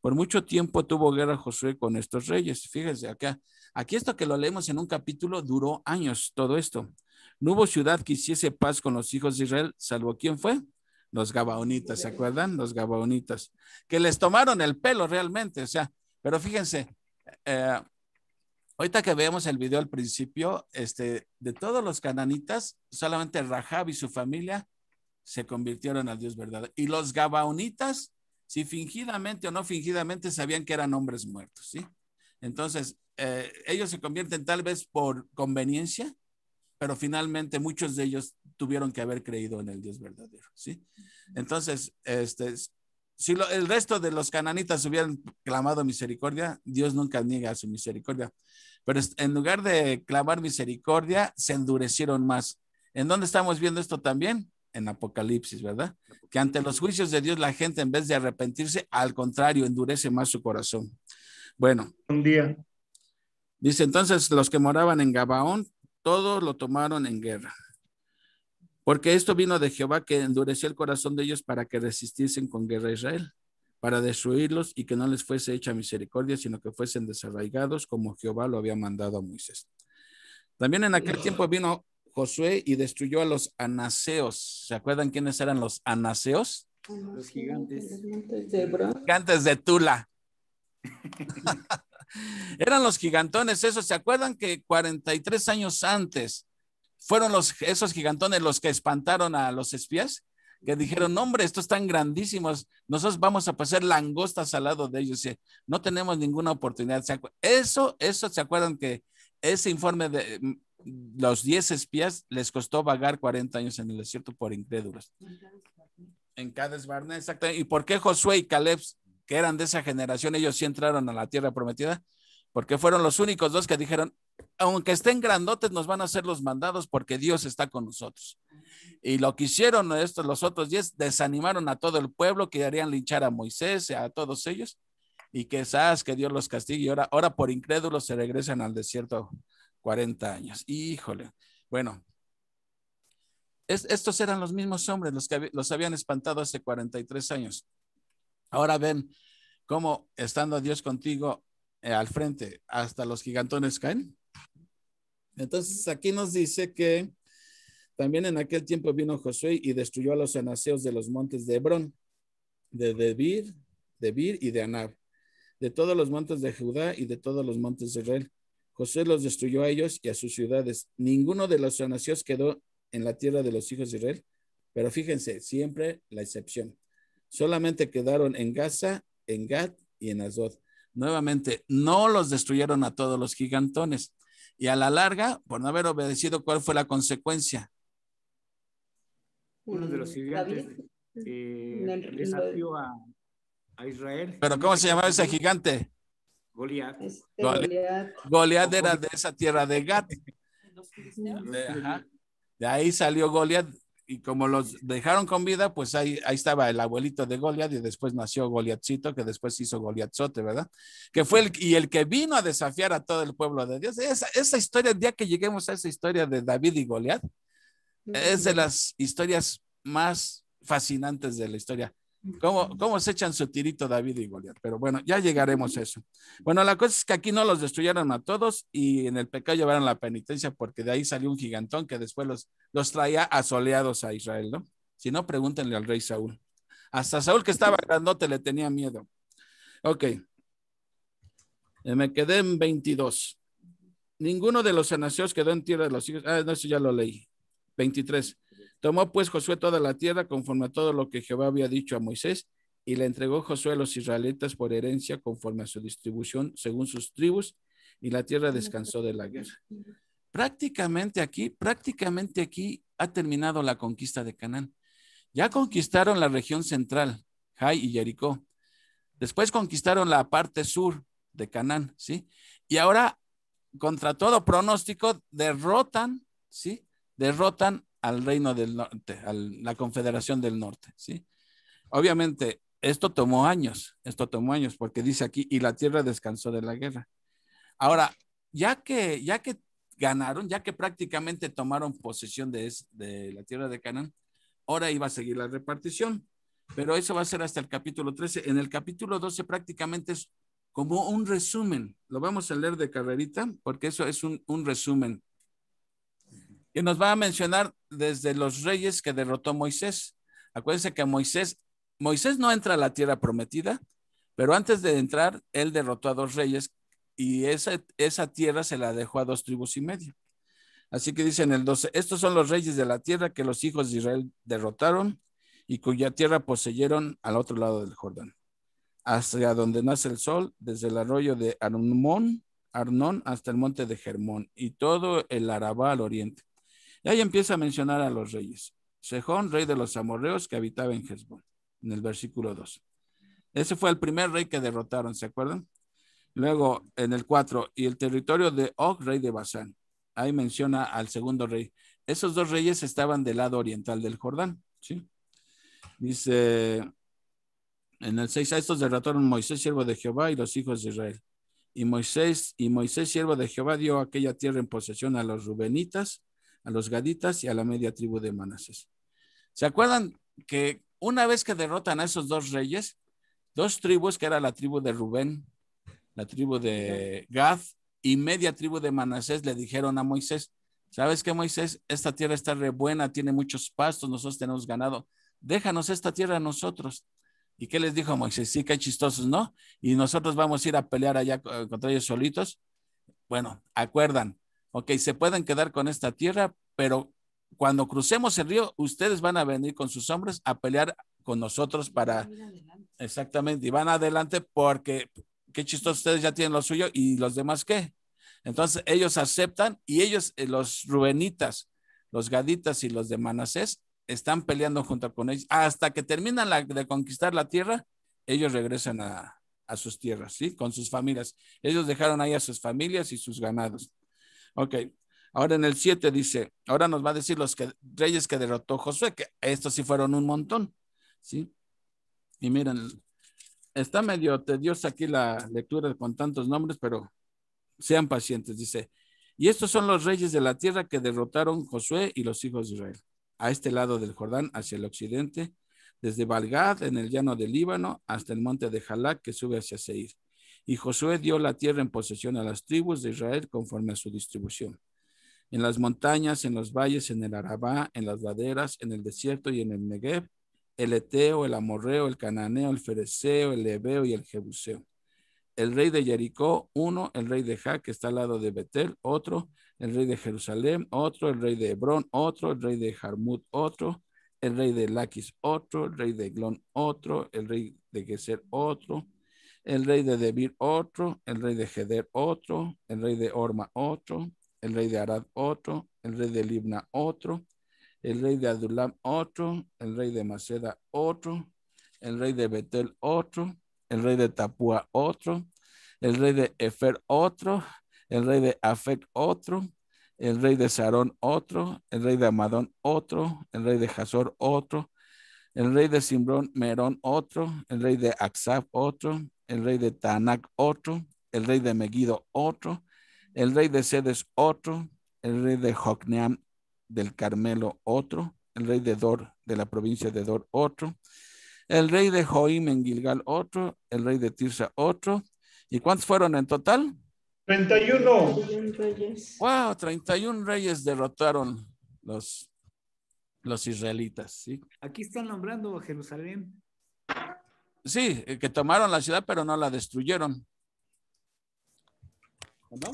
Por mucho tiempo tuvo guerra Josué con estos reyes. Fíjense acá. Aquí esto que lo leemos en un capítulo duró años, todo esto. No hubo ciudad que hiciese paz con los hijos de Israel, salvo ¿quién fue? Los Gabaonitas, ¿se acuerdan? Los Gabaonitas, que les tomaron el pelo realmente, o sea, pero fíjense, ahorita que veamos el video al principio, de todos los cananitas, solamente Rahab y su familia se convirtieron al Dios verdadero. Y los Gabaonitas, si fingidamente o no fingidamente, sabían que eran hombres muertos, ¿sí? Entonces, ellos se convierten tal vez por conveniencia, pero finalmente muchos de ellos tuvieron que haber creído en el Dios verdadero, ¿sí? Entonces, si el resto de los cananitas hubieran clamado misericordia, Dios nunca niega su misericordia, pero en lugar de clamar misericordia, se endurecieron más. ¿En dónde estamos viendo esto también? En Apocalipsis, ¿verdad? Que ante los juicios de Dios la gente, en vez de arrepentirse, al contrario, endurece más su corazón. Bueno, un día. Dice entonces los que moraban en Gabaón, todos lo tomaron en guerra. Porque esto vino de Jehová, que endureció el corazón de ellos para que resistiesen con guerra a Israel, para destruirlos y que no les fuese hecha misericordia, sino que fuesen desarraigados como Jehová lo había mandado a Moisés. También en aquel tiempo vino Josué y destruyó a los anaseos. ¿Se acuerdan quiénes eran los anaseos? Los gigantes. Gigantes de Tula. Eran los gigantones esos. ¿Se acuerdan que 43 años antes fueron esos gigantones los que espantaron a los espías? Que dijeron, no, hombre, estos están grandísimos, nosotros vamos a pasar langostas al lado de ellos. No tenemos ninguna oportunidad. Eso, ¿se acuerdan que ese informe de los 10 espías les costó vagar 40 años en el desierto por incrédulos? En Cades Barnea, exactamente. ¿Y por qué Josué y Caleb, que eran de esa generación, ellos sí entraron a la tierra prometida? Porque fueron los únicos dos que dijeron, aunque estén grandotes, nos van a hacer los mandados porque Dios está con nosotros. Y lo que hicieron los otros 10, desanimaron a todo el pueblo, que harían linchar a Moisés, a todos ellos, y que sabes que Dios los castigue, y ahora por incrédulos se regresan al desierto 40 años. Híjole. Bueno, estos eran los mismos hombres, los que los habían espantado hace 43 años. Ahora ven cómo, estando Dios contigo al frente, hasta los gigantones caen. Entonces aquí nos dice que también en aquel tiempo vino Josué y destruyó a los anaseos de los montes de Hebrón, de Debir y de Anab, de todos los montes de Judá y de todos los montes de Israel. Josué los destruyó a ellos y a sus ciudades. Ninguno de los anaseos quedó en la tierra de los hijos de Israel, pero fíjense, siempre la excepción. Solamente quedaron en Gaza, en Gat y en Asdod. Nuevamente, no los destruyeron a todos los gigantones. Y a la larga, por no haber obedecido, ¿cuál fue la consecuencia? Uno de los gigantes desafió a Israel. ¿Pero cómo se llamaba ese gigante? Goliat. Goliat era de esa tierra de Gat. De ahí salió Goliat. Y como los dejaron con vida, pues ahí estaba el abuelito de Goliat, y después nació Goliatcito, que después hizo Goliatzote, ¿verdad? Que fue el que vino a desafiar a todo el pueblo de Dios. Esa historia, el día que lleguemos a esa historia de David y Goliat, es de las historias más fascinantes de la historia. ¿Cómo se echan su tirito David y Goliat? Pero bueno, ya llegaremos a eso. Bueno, la cosa es que aquí no los destruyeron a todos, y en el pecado llevaron la penitencia, porque de ahí salió un gigantón que después los traía asoleados a Israel, ¿no? Si no, pregúntenle al rey Saúl. Hasta Saúl, que estaba grandote, le tenía miedo. Ok. Me quedé en 22. Ninguno de los anaseos quedó en tierra de los hijos. No, eso ya lo leí. 23. Tomó pues Josué toda la tierra conforme a todo lo que Jehová había dicho a Moisés, y le entregó Josué a los israelitas por herencia conforme a su distribución según sus tribus, y la tierra descansó de la guerra. Prácticamente aquí ha terminado la conquista de Canaán. Ya conquistaron la región central, Jai y Jericó. Después conquistaron la parte sur de Canaán, ¿sí? Y ahora, contra todo pronóstico, derrotan al reino del norte, a la confederación del norte, ¿sí? Obviamente, esto tomó años, porque dice aquí, y la tierra descansó de la guerra. Ahora, ya que ganaron, ya que prácticamente tomaron posesión de la tierra de Canaán, ahora iba a seguir la repartición, pero eso va a ser hasta el capítulo 13. En el capítulo 12 prácticamente es como un resumen. Lo vamos a leer de carrerita, porque eso es un resumen. Y nos va a mencionar desde los reyes que derrotó Moisés. Acuérdense que Moisés no entra a la tierra prometida, pero antes de entrar, él derrotó a 2 reyes y esa tierra se la dejó a 2 tribus y media. Así que dice en el 12, estos son los reyes de la tierra que los hijos de Israel derrotaron y cuya tierra poseyeron al otro lado del Jordán, hacia donde nace el sol, desde el arroyo de Arnón hasta el monte de Hermón y todo el Arabá al oriente. Y ahí empieza a mencionar a los reyes. Sejón, rey de los amorreos que habitaba en Hezbón, en el versículo 2. Ese fue el primer rey que derrotaron, ¿se acuerdan? Luego, en el 4, y el territorio de Og, rey de Basán. Ahí menciona al segundo rey. Esos 2 reyes estaban del lado oriental del Jordán, ¿sí? Dice, en el 6, a estos derrotaron Moisés, siervo de Jehová, y los hijos de Israel. Y Moisés, siervo de Jehová, dio aquella tierra en posesión a los rubenitas, a los gaditas y a la media tribu de Manasés. ¿Se acuerdan que una vez que derrotan a esos 2 reyes, 2 tribus, que era la tribu de Rubén, la tribu de Gad y media tribu de Manasés, le dijeron a Moisés, ¿sabes qué, Moisés? Esta tierra está re buena, tiene muchos pastos, nosotros tenemos ganado, déjanos esta tierra a nosotros. ¿Y qué les dijo Moisés? Sí, qué chistosos, ¿no? Y nosotros vamos a ir a pelear allá contra ellos solitos. Bueno, acuerdan, ok, se pueden quedar con esta tierra, pero cuando crucemos el río, ustedes van a venir con sus hombres a pelear con nosotros para... Exactamente, y van adelante porque qué chistoso, ustedes ya tienen lo suyo y los demás qué. Entonces ellos aceptan y ellos, los rubenitas, los gaditas y los de Manasés, están peleando junto con ellos hasta que terminan de conquistar la tierra, ellos regresan a sus tierras, ¿sí? Con sus familias. Ellos dejaron ahí a sus familias y sus ganados. Ok, ahora en el 7 dice, ahora nos va a decir los reyes que derrotó Josué, que estos sí fueron un montón, ¿sí? Y miren, está medio tediosa aquí la lectura con tantos nombres, pero sean pacientes. Dice, y estos son los reyes de la tierra que derrotaron Josué y los hijos de Israel, a este lado del Jordán, hacia el occidente, desde Balgad, en el llano del Líbano, hasta el monte de Jalac, que sube hacia Seir. Y Josué dio la tierra en posesión a las tribus de Israel conforme a su distribución. En las montañas, en los valles, en el Arabá, en las laderas, en el desierto y en el Negev, el Eteo, el Amorreo, el Cananeo, el Fereceo, el Ebeo y el Jebuseo. El rey de Jericó, 1, el rey de Ja, que está al lado de Betel, otro, el rey de Jerusalén, otro, el rey de Hebrón, otro, el rey de Jarmut, otro, el rey de Laquis, otro, el rey de Eglón, otro, el rey de Geser, otro, el rey de Debir, otro, el rey de Geder, otro, el rey de Orma, otro, el rey de Arad, otro, el rey de Libna, otro, el rey de Adulam, otro, el rey de Maceda, otro, el rey de Betel, otro, el rey de Tapúa, otro, el rey de Efer, otro, el rey de Afec, otro, el rey de Sarón, otro, el rey de Amadón, otro, el rey de Hazor, otro, el rey de Simbrón, Merón, otro, el rey de Aksab, otro, el rey de Taanac, otro, el rey de Megiddo, otro, el rey de Sedes, otro, el rey de Jocneam del Carmelo, otro, el rey de Dor, de la provincia de Dor, otro, el rey de Joim en Gilgal, otro, el rey de Tirsa, otro. ¿Y cuántos fueron en total? 31. 31 reyes. Wow, 31 reyes derrotaron los israelitas, ¿sí? Aquí están nombrando a Jerusalén. Sí, que tomaron la ciudad, pero no la destruyeron. ¿No?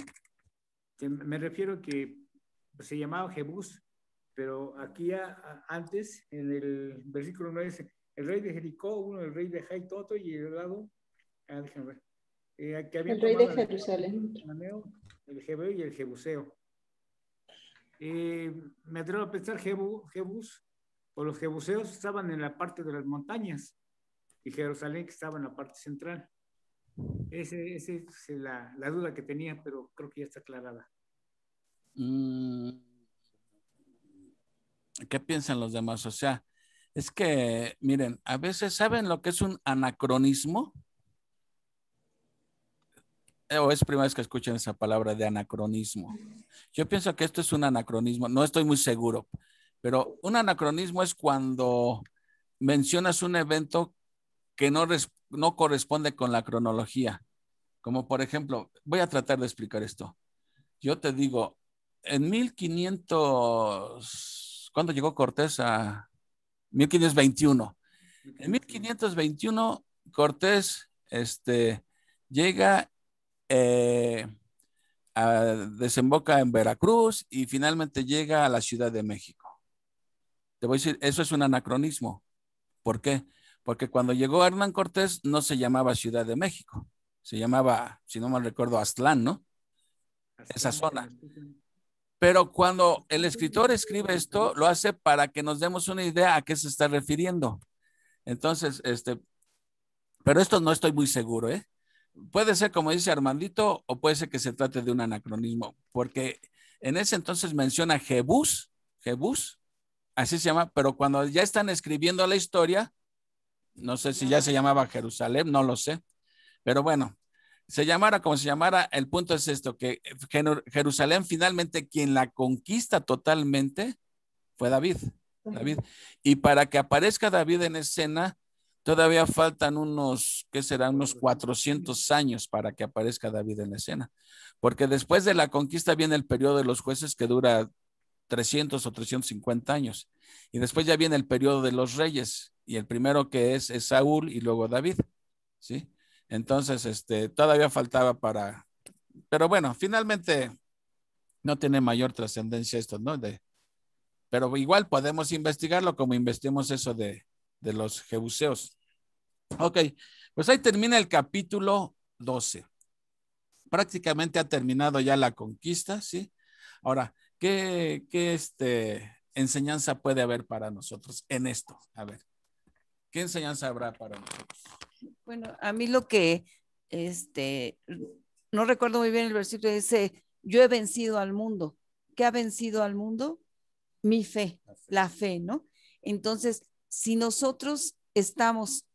Me refiero que se llamaba Jebús, pero aquí antes, en el versículo 9, dice, el rey de Jericó, uno, el rey de Jaitoto y el lado, déjenme ver, que había El rey de tomado Jerusalén. el Jebeo y el Jebuseo. Me atrevo a pensar Jebús, o los Jebuseos estaban en la parte de las montañas y Jerusalén que estaba en la parte central. Esa es la duda que tenía, pero creo que ya está aclarada. ¿Qué piensan los demás? O sea, es que, miren, a veces saben lo que es un anacronismo. ¿O es primera vez que escuchan esa palabra de anacronismo? Yo pienso que esto es un anacronismo, no estoy muy seguro, pero un anacronismo es cuando mencionas un evento que no corresponde con la cronología. Como por ejemplo, voy a tratar de explicar esto. Yo te digo, en 1500, ¿cuándo llegó Cortés a 1521? En 1521, Cortés llega, desemboca en Veracruz y finalmente llega a la Ciudad de México. Te voy a decir, eso es un anacronismo. ¿Por qué? Porque cuando llegó Hernán Cortés no se llamaba Ciudad de México, se llamaba, si no mal recuerdo, Aztlán, ¿no? Esa zona. Pero cuando el escritor escribe esto, lo hace para que nos demos una idea a qué se está refiriendo. Entonces, pero esto no estoy muy seguro, ¿eh? Puede ser como dice Armandito, o puede ser que se trate de un anacronismo, porque en ese entonces menciona Jebús, así se llama, pero cuando ya están escribiendo la historia, no sé si ya se llamaba Jerusalén, no lo sé, pero bueno, se llamara como se llamara, el punto es esto, que Jerusalén finalmente quien la conquista totalmente fue David. Y para que aparezca David en escena, todavía faltan ¿qué será? Unos 400 años para que aparezca David en escena. Porque después de la conquista viene el periodo de los jueces que dura 300 o 350 años. Y después ya viene el periodo de los reyes. Y el primero que es Saúl y luego David. ¿Sí? Entonces, todavía faltaba pero bueno, finalmente no tiene mayor trascendencia esto, ¿no? Pero igual podemos investigarlo como investigamos eso de los jebuseos. Ok, pues ahí termina el capítulo 12. Prácticamente ha terminado ya la conquista, ¿sí? Ahora, ¿qué enseñanza puede haber para nosotros en esto? A ver, ¿qué enseñanza habrá para nosotros? Bueno, a mí lo que, no recuerdo muy bien el versículo, dice, yo he vencido al mundo. ¿Qué ha vencido al mundo? Mi fe, la fe, ¿no? Entonces, si nosotros estamos,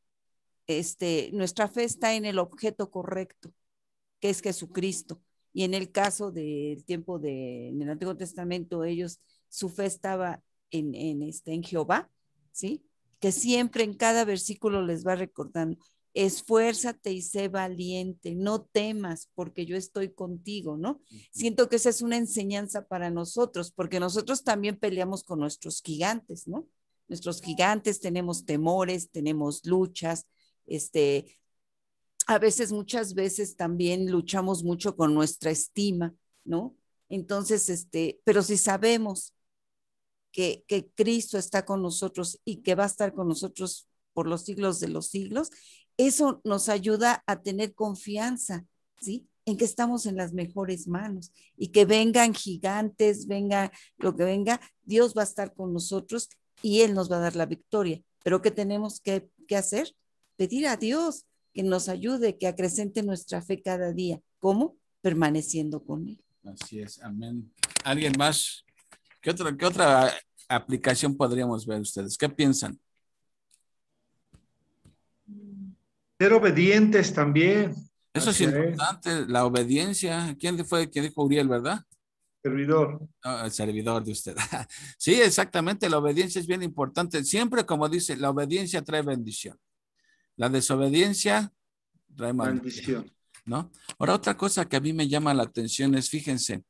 nuestra fe está en el objeto correcto, que es Jesucristo. Y en el caso del tiempo en el Antiguo Testamento, su fe estaba en Jehová, ¿sí? Que siempre en cada versículo les va recordando, esfuérzate y sé valiente, no temas porque yo estoy contigo, ¿no? Siento que esa es una enseñanza para nosotros, porque nosotros también peleamos con nuestros gigantes, ¿no? Nuestros gigantes, tenemos temores, tenemos luchas, a veces, muchas veces también luchamos mucho con nuestra estima, ¿no? Entonces, pero si sabemos que Cristo está con nosotros y que va a estar con nosotros por los siglos de los siglos, eso nos ayuda a tener confianza, ¿sí? En que estamos en las mejores manos y que vengan gigantes, venga lo que venga, Dios va a estar con nosotros y Él nos va a dar la victoria. Pero ¿qué tenemos que hacer? Pedir a Dios que nos ayude, que acrecente nuestra fe cada día. ¿Cómo? Permaneciendo con Él. Así es, amén. ¿Alguien más? ¿Qué otra aplicación podríamos ver ustedes? ¿Qué piensan? Ser obedientes también. Eso es importante, la obediencia. ¿Quién fue quien dijo Uriel, verdad? Servidor. El servidor de usted. Sí, exactamente, la obediencia es bien importante. Siempre, como dice, la obediencia trae bendición. La desobediencia trae maldición, ¿no? Ahora, otra cosa que a mí me llama la atención es, fíjense,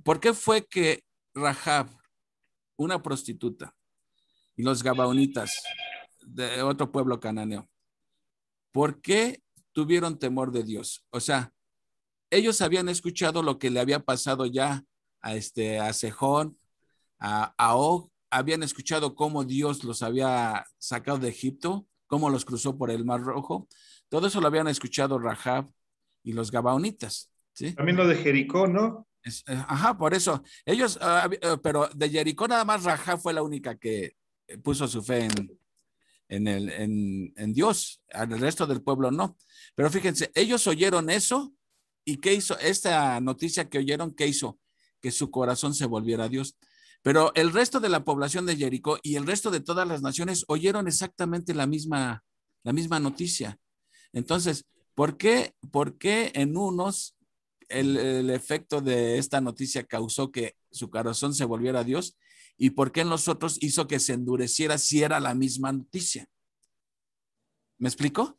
¿por qué fue que Rahab, una prostituta, y los gabaonitas de otro pueblo cananeo, ¿por qué tuvieron temor de Dios? O sea, ellos habían escuchado lo que le había pasado ya a Sejón, a Og, habían escuchado cómo Dios los había sacado de Egipto, cómo los cruzó por el Mar Rojo. Todo eso lo habían escuchado Rahab y los gabaonitas, ¿sí? También lo de Jericó, ¿no? Ajá, por eso. Ellos, pero de Jericó nada más Rahab fue la única que puso su fe en Dios. Al resto del pueblo no. Pero fíjense, ellos oyeron eso y ¿qué hizo? Esta noticia que oyeron, ¿qué hizo? Que su corazón se volviera a Dios. Pero el resto de la población de Jericó y el resto de todas las naciones oyeron exactamente la misma noticia. Entonces, ¿por qué en unos el efecto de esta noticia causó que su corazón se volviera a Dios? ¿Y por qué en los otros hizo que se endureciera si era la misma noticia? ¿Me explico?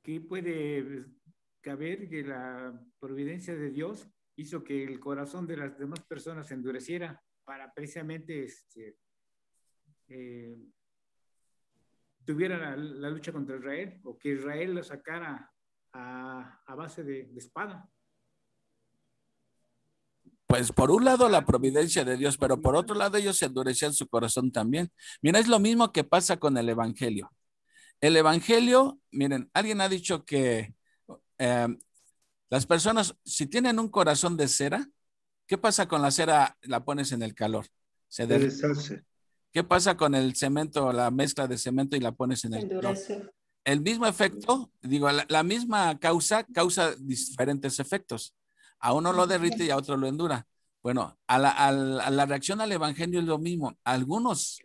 ¿Qué puede caber que la providencia de Dios hizo que el corazón de las demás personas se endureciera para precisamente tuviera la lucha contra Israel, o que Israel lo sacara a base de espada? Pues por un lado la providencia de Dios, pero por otro lado ellos se endurecían su corazón también. Mira, es lo mismo que pasa con el evangelio. El evangelio, miren, alguien ha dicho que las personas, si tienen un corazón de cera, ¿qué pasa con la cera? La pones en el calor. Se deshace. ¿Qué pasa con el cemento, la mezcla de cemento y la pones en Se el calor? endurece. El mismo efecto, digo, la misma causa diferentes efectos. A uno lo derrite y a otro lo endura. Bueno, a la reacción al evangelio es lo mismo. Algunos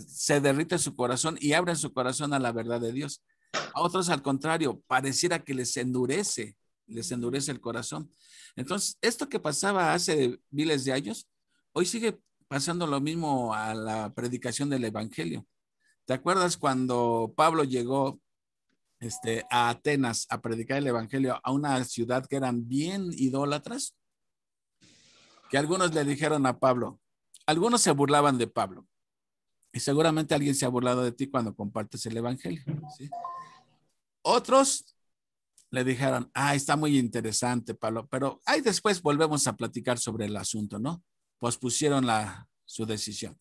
se derrite su corazón y abren su corazón a la verdad de Dios. A otros, al contrario, pareciera que les endurece el corazón. Entonces, esto que pasaba hace miles de años, hoy sigue pasando lo mismo a la predicación del evangelio. ¿Te acuerdas cuando Pablo llegó a Atenas a predicar el evangelio a una ciudad que eran bien idólatras? Que algunos le dijeron a Pablo, algunos se burlaban de Pablo, y seguramente alguien se ha burlado de ti cuando compartes el evangelio, ¿sí? Otros le dijeron, está muy interesante, Pablo, pero ahí después volvemos a platicar sobre el asunto, ¿no? Pospusieron su decisión.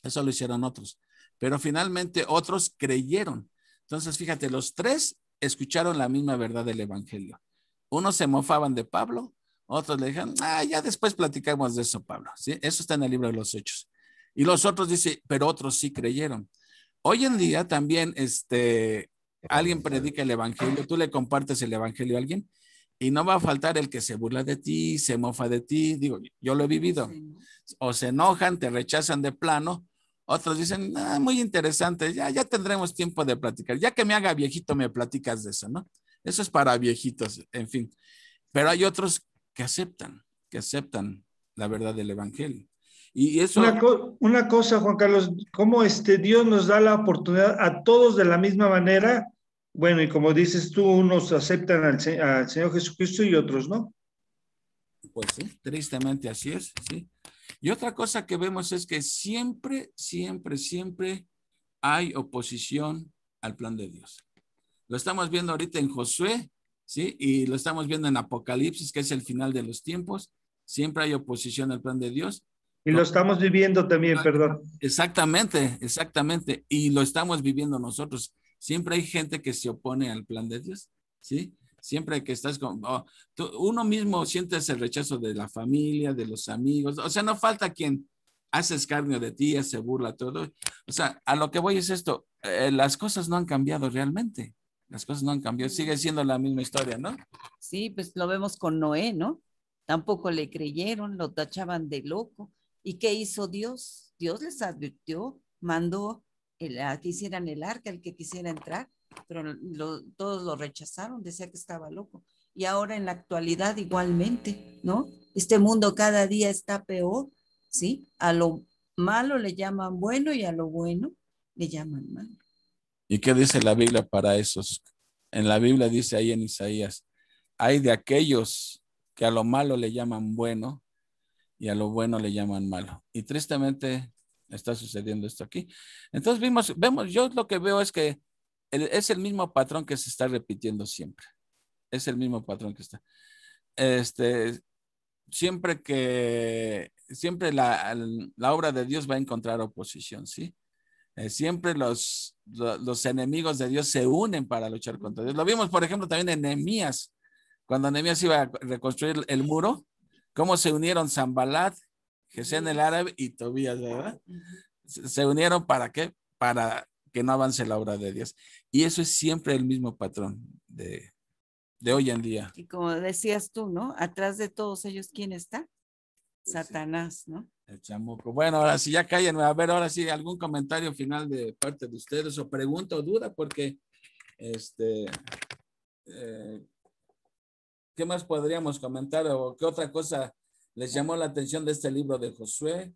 Eso lo hicieron otros. Pero finalmente otros creyeron. Entonces, fíjate, los tres escucharon la misma verdad del evangelio. Unos se mofaban de Pablo, otros le dijeron, ya después platicamos de eso, Pablo. ¿Sí? Eso está en el libro de los Hechos. Y los otros dicen, pero otros sí creyeron. Hoy en día también, alguien predica el evangelio, tú le compartes el evangelio a alguien y no va a faltar el que se burla de ti, se mofa de ti. Digo, yo lo he vivido. O se enojan, te rechazan de plano. Otros dicen, muy interesante, ya tendremos tiempo de platicar. Ya que me haga viejito, me platicas de eso, ¿no? Eso es para viejitos, en fin. Pero hay otros que aceptan la verdad del evangelio. Y eso... Una cosa, Juan Carlos, cómo Dios nos da la oportunidad a todos de la misma manera. Bueno, y como dices tú, unos aceptan al Señor Jesucristo y otros no. Pues sí, tristemente así es, sí. Y otra cosa que vemos es que siempre hay oposición al plan de Dios. Lo estamos viendo ahorita en Josué, ¿sí? Y lo estamos viendo en Apocalipsis, que es el final de los tiempos. Siempre hay oposición al plan de Dios. Y lo estamos viviendo también, perdón. Exactamente. Y lo estamos viviendo nosotros. Siempre hay gente que se opone al plan de Dios, ¿sí? Siempre que estás con... uno mismo sientes el rechazo de la familia, de los amigos. O sea, no falta quien hace escarnio de ti, hace burla, todo. O sea, a lo que voy es esto. Las cosas no han cambiado realmente. Las cosas no han cambiado. Sigue siendo la misma historia, ¿no? Sí, pues lo vemos con Noé, ¿no? Tampoco le creyeron, lo tachaban de loco. ¿Y qué hizo Dios? Dios les advirtió, mandó a que hicieran el arca, el que quisiera entrar, pero todos lo rechazaron, decía que estaba loco. Y ahora en la actualidad igualmente, ¿no? Este mundo cada día está peor, ¿sí? A lo malo le llaman bueno y a lo bueno le llaman malo. ¿Y qué dice la Biblia para esos? En la Biblia dice ahí en Isaías, hay de aquellos que a lo malo le llaman bueno y a lo bueno le llaman malo. Y tristemente está sucediendo esto aquí. Entonces vemos, yo lo que veo es que es el mismo patrón que se está repitiendo siempre. Es el mismo patrón que está. Siempre la obra de Dios va a encontrar oposición, ¿sí? Siempre los enemigos de Dios se unen para luchar contra Dios. Lo vimos, por ejemplo, también en Nehemías, cuando Nehemías iba a reconstruir el muro, cómo se unieron Sanbalat, Gesén el árabe y Tobías, ¿verdad? Se unieron ¿para qué? Para que no avance la obra de Dios. Y eso es siempre el mismo patrón de hoy en día. Y como decías tú, ¿no? Atrás de todos ellos, ¿quién está? Satanás, ¿no? El chamuco. Bueno, ahora sí, ya cállenme. A ver, ahora sí, algún comentario final de parte de ustedes o pregunta o duda, porque eh, ¿qué más podríamos comentar o qué otra cosa les llamó la atención de este libro de Josué?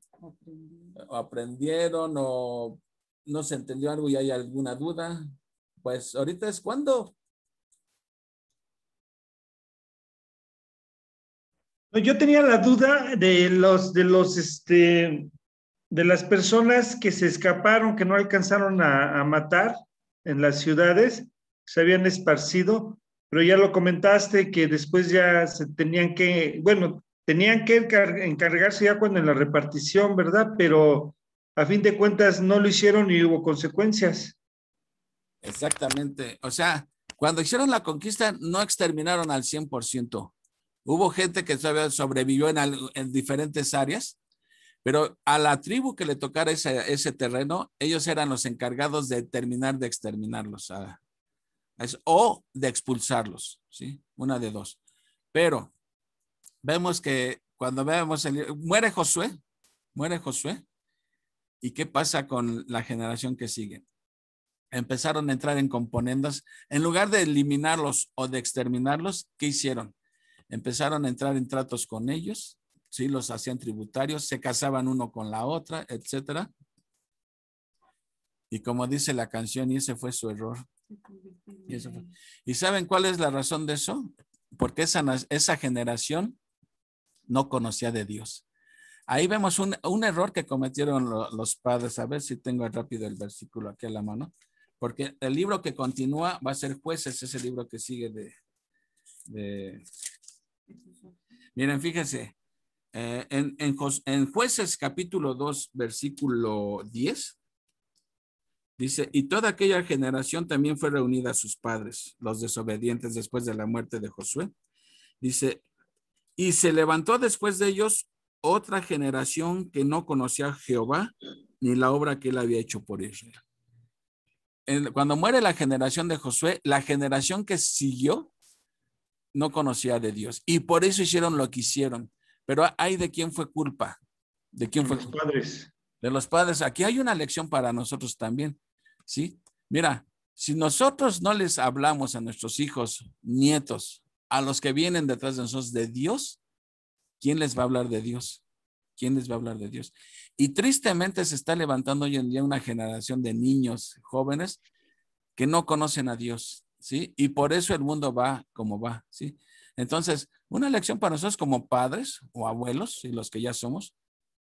¿O aprendieron o no se entendió algo y hay alguna duda? Pues ahorita es cuando. Yo tenía la duda de las personas que se escaparon, que no alcanzaron a matar en las ciudades, se habían esparcido, pero ya lo comentaste que después ya se tenían que, bueno, tenían que encargarse ya cuando en la repartición, ¿verdad? Pero a fin de cuentas no lo hicieron y hubo consecuencias. Exactamente. O sea, cuando hicieron la conquista no exterminaron al 100%. Hubo gente que todavía sobrevivió en diferentes áreas, pero a la tribu que le tocara ese terreno, ellos eran los encargados de terminar de exterminarlos o de expulsarlos, ¿sí? Una de dos. Pero vemos que cuando muere Josué, ¿y qué pasa con la generación que sigue? Empezaron a entrar en componendas. En lugar de eliminarlos o de exterminarlos, ¿qué hicieron? Empezaron a entrar en tratos con ellos, ¿sí? Los hacían tributarios, se casaban uno con la otra, etcétera. Y como dice la canción, y ese fue su error. ¿Y saben cuál es la razón de eso? Porque esa generación no conocía de Dios. Ahí vemos un error que cometieron los padres. A ver si tengo rápido el versículo aquí a la mano. Porque el libro que continúa va a ser Jueces, es el libro que sigue Miren, fíjense, en Jueces capítulo 2, versículo 10, dice, y toda aquella generación también fue reunida a sus padres, los desobedientes después de la muerte de Josué. Dice, y se levantó después de ellos otra generación que no conocía a Jehová ni la obra que él había hecho por Israel. Cuando muere la generación de Josué, la generación que siguió no conocía de Dios y por eso hicieron lo que hicieron. Pero hay de quién fue culpa. ¿De quién fue? Los padres. De los padres. Aquí hay una lección para nosotros también, ¿sí? Mira, si nosotros no les hablamos a nuestros hijos, nietos, a los que vienen detrás de nosotros de Dios, ¿quién les va a hablar de Dios? ¿Quién les va a hablar de Dios? Y tristemente se está levantando hoy en día una generación de niños jóvenes que no conocen a Dios, ¿sí? Y por eso el mundo va como va, ¿sí? Entonces, una lección para nosotros como padres o abuelos, y los que ya somos,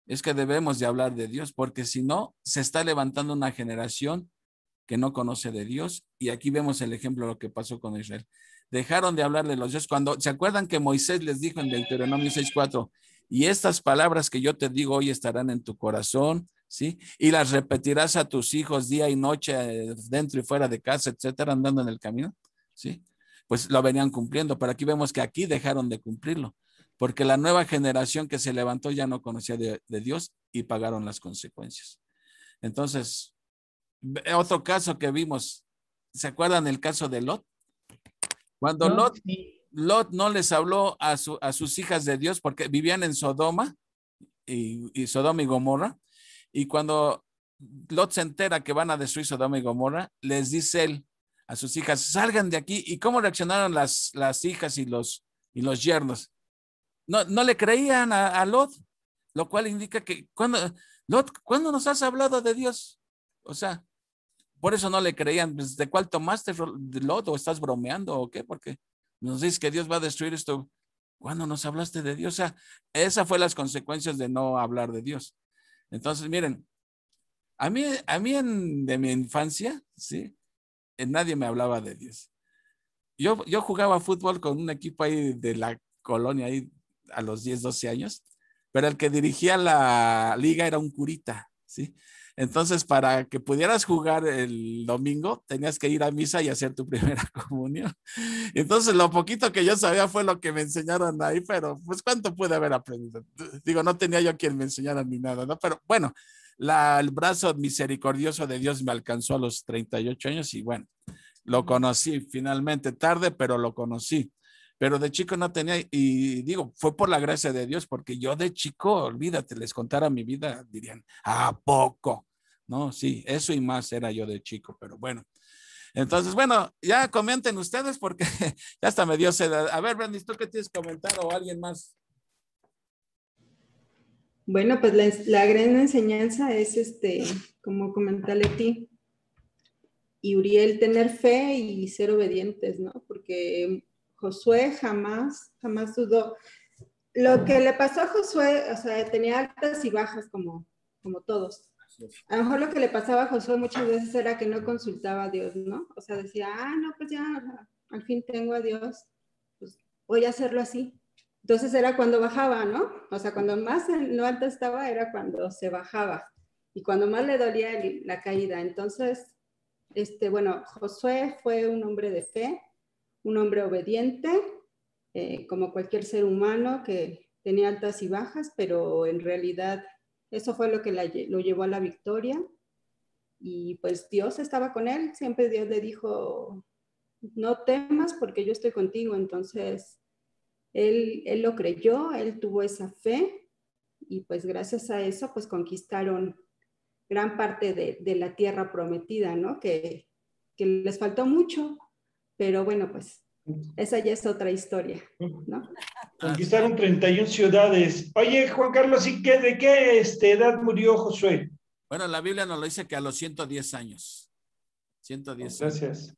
es que debemos de hablar de Dios, porque si no, se está levantando una generación que no conoce de Dios. Y aquí vemos el ejemplo de lo que pasó con Israel. Dejaron de hablar de los dioses. Cuando se acuerdan que Moisés les dijo en Deuteronomio 6:4, y estas palabras que yo te digo hoy estarán en tu corazón, ¿sí? Y las repetirás a tus hijos día y noche, dentro y fuera de casa, etcétera, andando en el camino, ¿sí? Pues lo venían cumpliendo, pero aquí vemos que aquí dejaron de cumplirlo, porque la nueva generación que se levantó ya no conocía de Dios y pagaron las consecuencias. Entonces, otro caso que vimos, ¿se acuerdan el caso de Lot? Cuando Lot no les habló a sus hijas de Dios porque vivían en Sodoma y Sodoma y Gomorra, y cuando Lot se entera que van a destruir Sodoma y Gomorra, les dice él a sus hijas, salgan de aquí. ¿Y cómo reaccionaron las hijas y los yernos? No le creían a Lot, lo cual indica que Lot, ¿cuándo nos has hablado de Dios? O sea, por eso no le creían. Pues, ¿de cuál tomaste, Lot? ¿O estás bromeando o qué? Porque nos dices que Dios va a destruir esto. ¿Cuándo nos hablaste de Dios? O sea, esas fueron las consecuencias de no hablar de Dios. Entonces, miren, a mí de mi infancia, ¿sí? Nadie me hablaba de Dios. Yo jugaba fútbol con un equipo ahí de la colonia ahí a los 10, 12 años, pero el que dirigía la liga era un curita, ¿sí? Entonces, para que pudieras jugar el domingo, tenías que ir a misa y hacer tu primera comunión. Entonces, lo poquito que yo sabía fue lo que me enseñaron ahí, pero pues, ¿cuánto pude haber aprendido? Digo, no tenía yo quien me enseñara ni nada, ¿no? Pero bueno, el brazo misericordioso de Dios me alcanzó a los 38 años y bueno, lo conocí finalmente tarde, pero lo conocí. pero de chico no tenía, y digo, fue por la gracia de Dios, porque yo de chico, olvídate, les contara mi vida, dirían, ¿a poco? No, sí, eso y más era yo de chico, pero bueno. Entonces, bueno, ya comenten ustedes porque ya hasta me dio sed. A ver, Brandis, ¿tú qué tienes que comentar o alguien más? Bueno, pues la gran enseñanza es como comenté Leti y Uriel, tener fe y ser obedientes, ¿no? Porque Josué jamás dudó. Lo que le pasó a Josué, o sea, tenía altas y bajas como todos. A lo mejor lo que le pasaba a Josué muchas veces era que no consultaba a Dios, ¿no? O sea, decía, no, pues ya, al fin tengo a Dios, pues voy a hacerlo así. Entonces era cuando bajaba, ¿no? O sea, cuando más en lo alto estaba era cuando se bajaba y cuando más le dolía la caída. Entonces, bueno, Josué fue un hombre de fe, un hombre obediente, como cualquier ser humano que tenía altas y bajas, pero en realidad eso fue lo que lo llevó a la victoria. Y pues Dios estaba con él, siempre Dios le dijo, no temas porque yo estoy contigo. Entonces, él lo creyó, él tuvo esa fe y pues gracias a eso pues conquistaron gran parte de la tierra prometida, ¿no? Que les faltó mucho, pero bueno, pues esa ya es otra historia, ¿no? Conquistaron 31 ciudades. Oye, Juan Carlos, ¿y de qué edad murió Josué? Bueno, la Biblia nos lo dice que a los 110 años. 110 Gracias. años.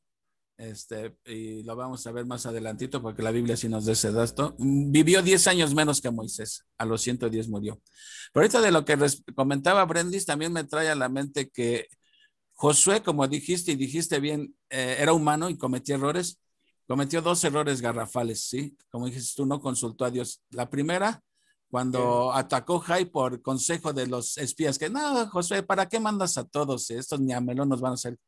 Y lo vamos a ver más adelantito porque la Biblia sí nos da ese dato. Vivió 10 años menos que Moisés. A los 110 murió. Pero ahorita de lo que comentaba Brendis, también me trae a la mente que Josué, como dijiste y dijiste bien, era humano y cometía errores. Cometió 2 errores garrafales, ¿sí? Como dijiste tú, no consultó a Dios. La primera, cuando atacó Jai por consejo de los espías, que no, Josué, ¿para qué mandas a todos? Estos ni a melón nos van a hacer.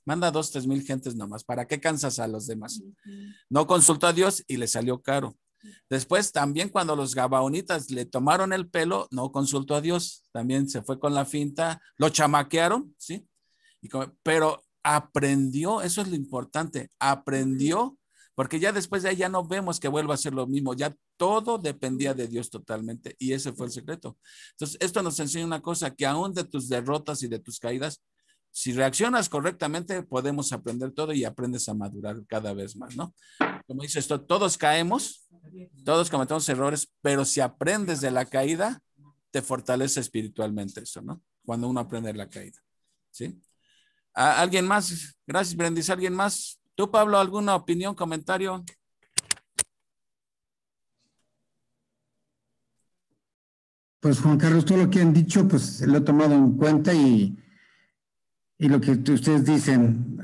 Manda 2, 3 mil gentes nomás. ¿Para qué cansas a los demás? No consultó a Dios y le salió caro. Después, también cuando los gabaonitas le tomaron el pelo, no consultó a Dios. También se fue con la finta, lo chamaquearon, ¿sí? Pero aprendió, eso es lo importante, aprendió, porque ya después de ahí ya no vemos que vuelva a ser lo mismo, ya todo dependía de Dios totalmente y ese fue el secreto. Entonces, esto nos enseña una cosa, que aún de tus derrotas y de tus caídas, si reaccionas correctamente, podemos aprender todo y aprendes a madurar cada vez más, ¿no? Como dice esto, todos caemos, todos cometemos errores, pero si aprendes de la caída, te fortalece espiritualmente eso, ¿no? Cuando uno aprende de la caída, ¿sí? ¿Alguien más? Gracias, Brendis. ¿Alguien más? ¿Tú, Pablo, alguna opinión, comentario? Pues Juan Carlos, todo lo que han dicho, pues lo he tomado en cuenta y lo que ustedes dicen,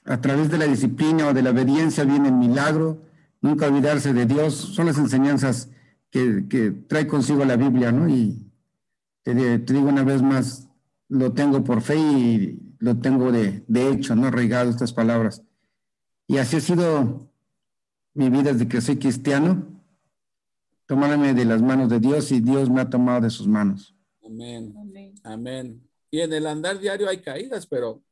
a través de la disciplina o de la obediencia viene el milagro, nunca olvidarse de Dios, son las enseñanzas que trae consigo la Biblia, ¿no? Y te digo una vez más, lo tengo por fe y lo tengo de hecho, ¿no? Arraigado estas palabras. Y así ha sido mi vida desde que soy cristiano, tomándome de las manos de Dios y Dios me ha tomado de sus manos. Amén. Amén. Y en el andar diario hay caídas, pero...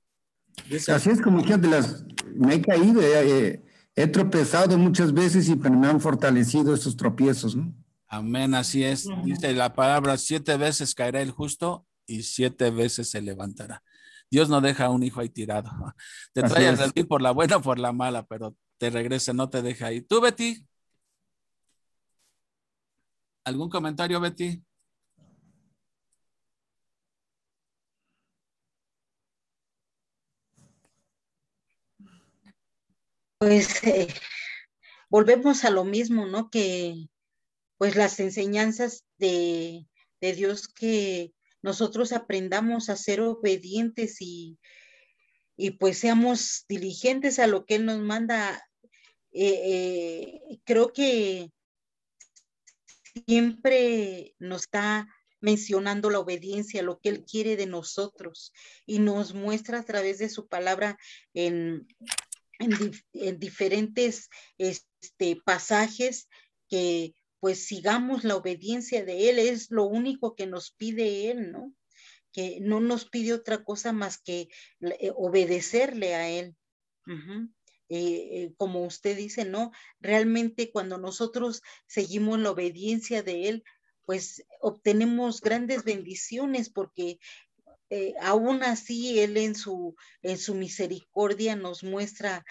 Así es como que me he caído, he tropezado muchas veces y pero me han fortalecido estos tropiezos, ¿no? Amén, así es. Dice la palabra, 7 veces caerá el justo y 7 veces se levantará. Dios no deja a un hijo ahí tirado. Te trae a reír por la buena o por la mala, pero te regresa, no te deja ahí. ¿Tú, Betty? ¿Algún comentario, Betty? Pues volvemos a lo mismo, ¿no? Que pues las enseñanzas de Dios, que nosotros aprendamos a ser obedientes y pues seamos diligentes a lo que Él nos manda. Creo que siempre nos está mencionando la obediencia, lo que Él quiere de nosotros y nos muestra a través de su palabra en diferentes pasajes que pues sigamos la obediencia de Él. Es lo único que nos pide Él, ¿no? Que no nos pide otra cosa más que obedecerle a Él. como usted dice, ¿no? Realmente cuando nosotros seguimos la obediencia de Él, pues obtenemos grandes bendiciones porque aún así Él en su misericordia nos muestra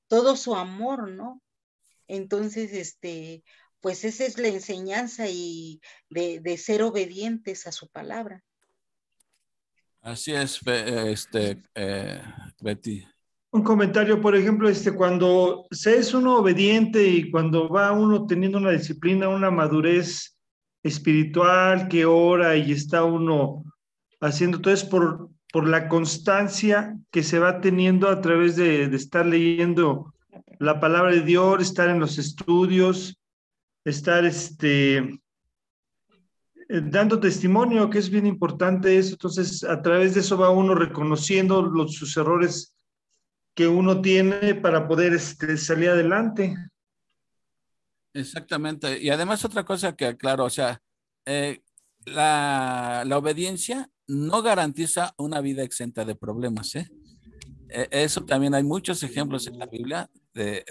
todo su amor, ¿no? Entonces, pues esa es la enseñanza y de ser obedientes a su palabra. Así es, Betty. Un comentario, por ejemplo, cuando se es uno obediente y cuando va uno teniendo una disciplina, una madurez espiritual, que ora y está uno haciendo todo es por la constancia que se va teniendo a través de estar leyendo la palabra de Dios, estar en los estudios, estar dando testimonio, que es bien importante eso. Entonces, a través de eso va uno reconociendo sus errores que uno tiene para poder salir adelante. Exactamente. Y además otra cosa que aclaro, o sea, la obediencia no garantiza una vida exenta de problemas, ¿eh? Eso también hay muchos ejemplos en la Biblia.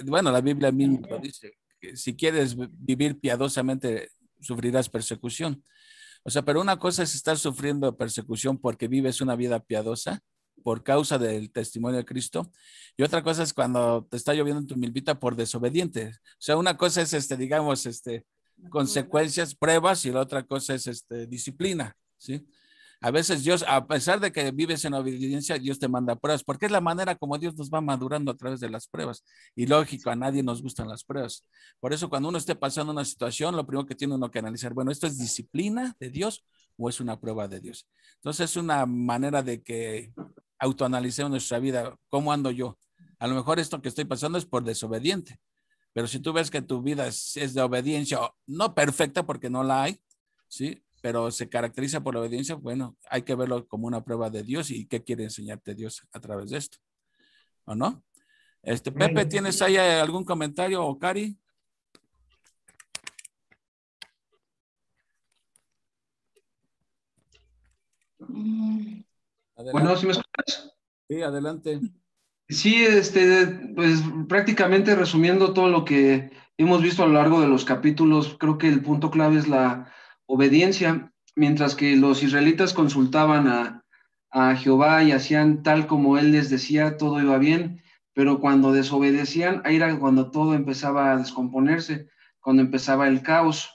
Bueno, la Biblia misma lo dice, que si quieres vivir piadosamente, sufrirás persecución. O sea, pero una cosa es estar sufriendo persecución porque vives una vida piadosa por causa del testimonio de Cristo, y otra cosa es cuando te está lloviendo en tu milpita por desobediente. O sea, una cosa es, digamos, consecuencias, pruebas, y la otra cosa es, disciplina, ¿sí? A veces Dios, a pesar de que vives en obediencia, Dios te manda pruebas, porque es la manera como Dios nos va madurando a través de las pruebas. Y lógico, a nadie nos gustan las pruebas. Por eso cuando uno esté pasando una situación, lo primero que tiene uno que analizar, bueno, ¿esto es disciplina de Dios o es una prueba de Dios? Entonces es una manera de que autoanalicemos nuestra vida. ¿Cómo ando yo? A lo mejor esto que estoy pasando es por desobediente, pero si tú ves que tu vida es de obediencia, no perfecta porque no la hay, ¿sí? Pero se caracteriza por la obediencia, bueno, hay que verlo como una prueba de Dios y qué quiere enseñarte Dios a través de esto, ¿o no? Pepe, ¿tienes ahí algún comentario o Cari? Adelante. Bueno, ¿sí me escuchas? Sí, adelante. Sí, pues prácticamente resumiendo todo lo que hemos visto a lo largo de los capítulos, creo que el punto clave es la obediencia. Mientras que los israelitas consultaban a Jehová y hacían tal como él les decía, todo iba bien, pero cuando desobedecían, ahí era cuando todo empezaba a descomponerse, cuando empezaba el caos.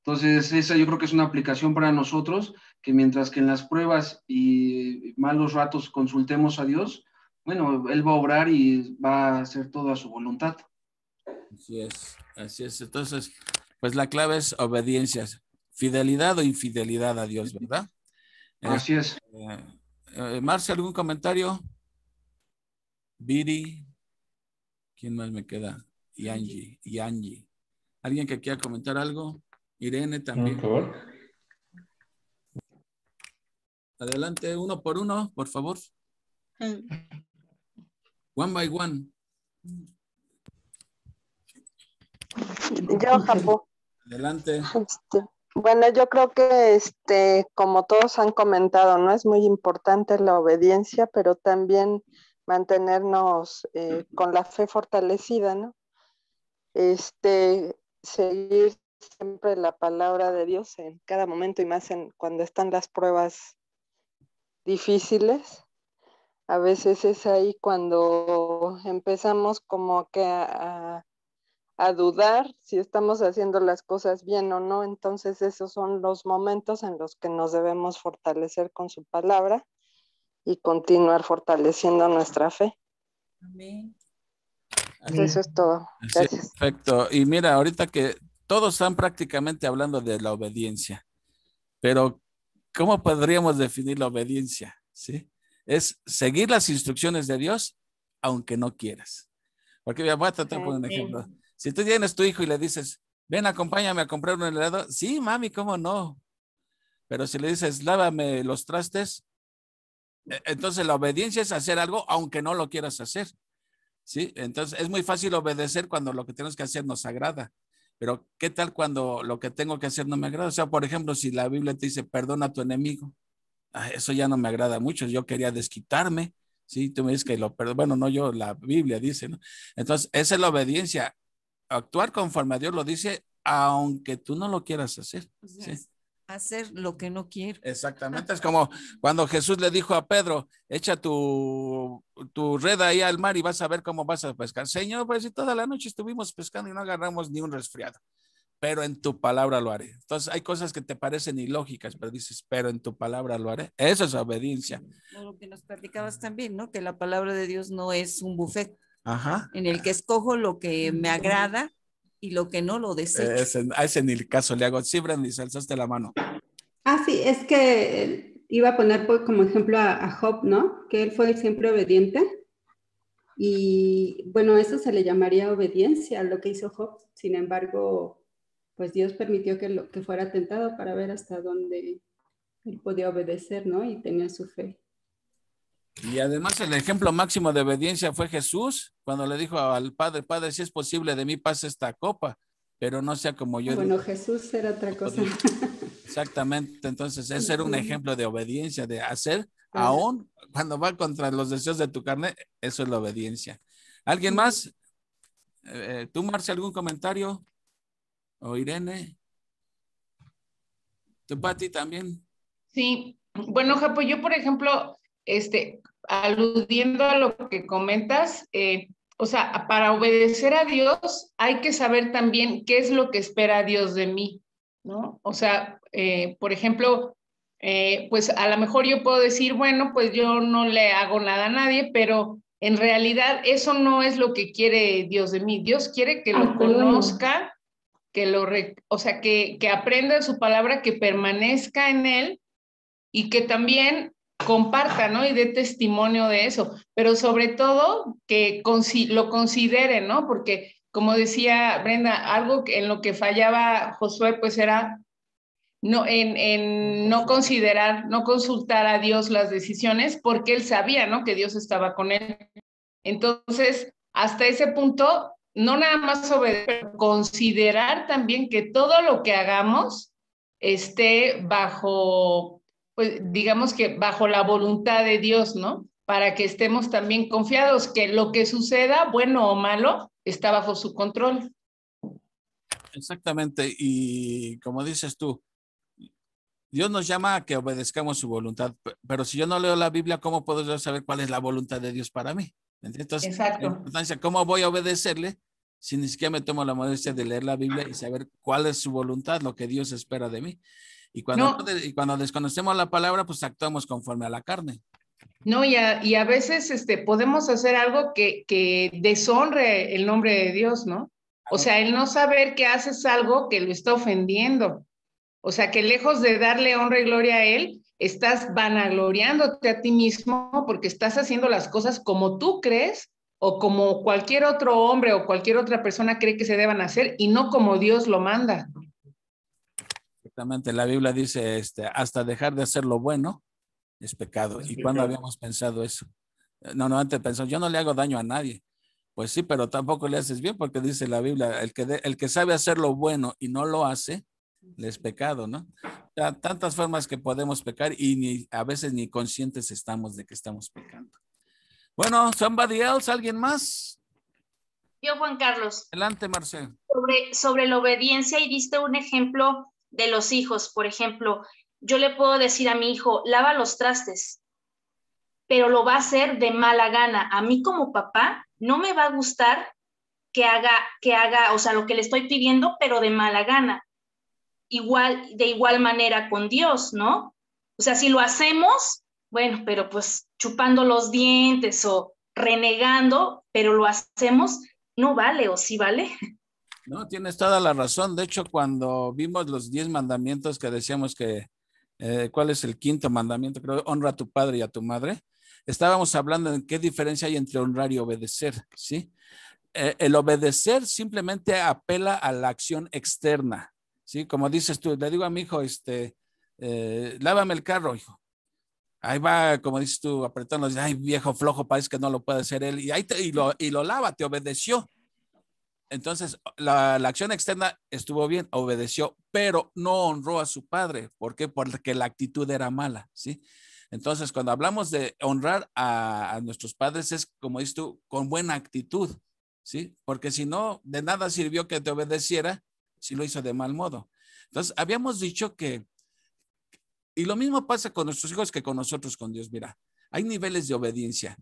Entonces, esa yo creo que es una aplicación para nosotros, que mientras que en las pruebas y malos ratos consultemos a Dios, bueno, Él va a obrar y va a hacer todo a su voluntad. Así es, así es. Entonces, pues la clave es obediencia, fidelidad o infidelidad a Dios, ¿verdad? Así es. Marcia, ¿algún comentario? Viri, ¿quién más me queda? Y Angie. ¿Alguien que quiera comentar algo? Irene también. Adelante, uno por uno, por favor. One by one. Yo, Japo. Adelante. Bueno, yo creo que como todos han comentado, ¿no? Es muy importante la obediencia, pero también mantenernos con la fe fortalecida, ¿no? Seguir siempre la palabra de Dios en cada momento y más cuando están las pruebas difíciles. A veces es ahí cuando empezamos como que a dudar si estamos haciendo las cosas bien o no. Entonces esos son los momentos en los que nos debemos fortalecer con su palabra y continuar fortaleciendo nuestra fe. Amén. Eso es todo. Gracias. Sí, perfecto. Y mira, ahorita que todos están prácticamente hablando de la obediencia, pero ¿cómo podríamos definir la obediencia? ¿Sí? Es seguir las instrucciones de Dios aunque no quieras. Porque voy a tratar por un ejemplo. Si tú tienes tu hijo y le dices, ven, acompáñame a comprar un helado, sí, mami, ¿cómo no? Pero si le dices, lávame los trastes, entonces la obediencia es hacer algo aunque no lo quieras hacer. ¿Sí? Entonces es muy fácil obedecer cuando lo que tenemos que hacer nos agrada. Pero ¿qué tal cuando lo que tengo que hacer no me agrada? O sea, por ejemplo, si la Biblia te dice, perdona a tu enemigo, eso ya no me agrada mucho. Yo quería desquitarme, Sí, tú me dices que pero bueno, no yo, la Biblia dice, ¿no? Entonces, esa es la obediencia. Actuar conforme a Dios lo dice, aunque tú no lo quieras hacer. ¿Sí? Hacer lo que no quiero. Exactamente, es como cuando Jesús le dijo a Pedro, echa tu red ahí al mar y vas a ver cómo vas a pescar. Señor, pues si toda la noche estuvimos pescando y no agarramos ni un resfriado, pero en tu palabra lo haré. Entonces hay cosas que te parecen ilógicas, pero dices, pero en tu palabra lo haré. Eso es obediencia. Lo que nos platicabas también, ¿no? Que la palabra de Dios no es un buffet. Ajá. En el que escojo lo que me agrada y lo que no lo desecho. A ese ni el caso le hago. Sí, Brandy, se alzaste la mano. Ah, sí, es que iba a poner como ejemplo a Job, ¿no? Que él fue siempre obediente. Y bueno, eso se le llamaría obediencia a lo que hizo Job. Sin embargo, pues Dios permitió que fuera tentado para ver hasta dónde él podía obedecer, ¿no? Y tener su fe. Y además el ejemplo máximo de obediencia fue Jesús, cuando le dijo al Padre, Padre, si es posible, de mí pase esta copa, pero no sea como yo. Bueno, Jesús era otra cosa. Exactamente, entonces ese era un ejemplo de obediencia, de hacer, aún cuando va contra los deseos de tu carne, eso es la obediencia. ¿Alguien más? ¿Tú, Marcia, algún comentario? ¿O Irene? ¿Tú, Pati, también? Sí, bueno, Japo, yo, por ejemplo, aludiendo a lo que comentas, o sea, para obedecer a Dios hay que saber también qué es lo que espera Dios de mí, ¿no? O sea, por ejemplo, pues a lo mejor yo puedo decir, bueno, pues yo no le hago nada a nadie, pero en realidad eso no es lo que quiere Dios de mí. Dios quiere que lo conozca, o sea, que aprenda su palabra, que permanezca en él y que también comparta, ¿no? Y dé testimonio de eso, pero sobre todo que lo considere, ¿no? Porque como decía Brenda, algo en lo que fallaba Josué, pues era en no considerar, no consultar a Dios las decisiones, porque él sabía, ¿no? Que Dios estaba con él. Entonces, hasta ese punto, no nada más obedecer, pero considerar también que todo lo que hagamos esté bajo, pues digamos que bajo la voluntad de Dios, ¿no? Para que estemos también confiados que lo que suceda, bueno o malo, está bajo su control. Exactamente, y como dices tú, Dios nos llama a que obedezcamos su voluntad, pero si yo no leo la Biblia, ¿cómo puedo yo saber cuál es la voluntad de Dios para mí? Entonces, exacto. La importancia, ¿cómo voy a obedecerle si ni siquiera me tomo la molestia de leer la Biblia y saber cuál es su voluntad, lo que Dios espera de mí? Y cuando desconocemos la palabra, pues actuamos conforme a la carne. No, y a veces podemos hacer algo que deshonre el nombre de Dios, ¿no? O sea, el no saber que haces algo que lo está ofendiendo. O sea, que lejos de darle honra y gloria a Él, estás vanagloriándote a ti mismo porque estás haciendo las cosas como tú crees o como cualquier otro hombre o cualquier otra persona cree que se deban hacer y no como Dios lo manda. Exactamente, la Biblia dice, hasta dejar de hacer lo bueno es pecado. ¿Y cuándo habíamos pensado eso? No, antes pensamos, yo no le hago daño a nadie. Pues sí, pero tampoco le haces bien porque dice la Biblia, el que sabe hacer lo bueno y no lo hace, le es pecado, ¿no? O sea, tantas formas que podemos pecar y a veces ni conscientes estamos de que estamos pecando. Bueno, somebody else, ¿alguien más? Yo, Juan Carlos. Adelante, Marcel. Sobre la obediencia, y diste un ejemplo de los hijos. Por ejemplo, yo le puedo decir a mi hijo, lava los trastes, pero lo va a hacer de mala gana. A mí como papá no me va a gustar que haga, o sea, lo que le estoy pidiendo, pero de mala gana. De igual manera con Dios, ¿no? O sea, si lo hacemos, bueno, pero pues chupando los dientes o renegando, pero lo hacemos, no vale, ¿o sí vale? No, tienes toda la razón. De hecho, cuando vimos los 10 mandamientos que decíamos que, ¿cuál es el quinto mandamiento? Creo, honra a tu padre y a tu madre. Estábamos hablando de qué diferencia hay entre honrar y obedecer, ¿sí? El obedecer simplemente apela a la acción externa, ¿sí? Como dices tú, le digo a mi hijo, lávame el carro, hijo. Ahí va, como dices tú, apretando, ay, viejo flojo, parece que no lo puede hacer él. Y lo lava, te obedeció. Entonces, la acción externa estuvo bien, obedeció, pero no honró a su padre. ¿Por qué? Porque la actitud era mala, ¿sí? Entonces, cuando hablamos de honrar a nuestros padres es, como dices tú, con buena actitud, ¿sí? Porque si no, de nada sirvió que te obedeciera si lo hizo de mal modo. Entonces, habíamos dicho que, y lo mismo pasa con nuestros hijos que con nosotros, con Dios. Mira, hay niveles de obediencia.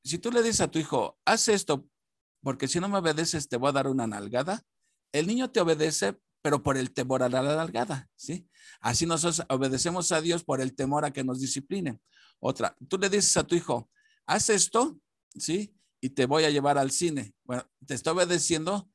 Si tú le dices a tu hijo, haz esto, porque si no me obedeces te voy a dar una nalgada, el niño te obedece, pero por el temor a la nalgada, ¿sí? Así nosotros obedecemos a Dios por el temor a que nos disciplinen. Otra, tú le dices a tu hijo, haz esto, ¿sí? Y te voy a llevar al cine. Bueno, te está obedeciendo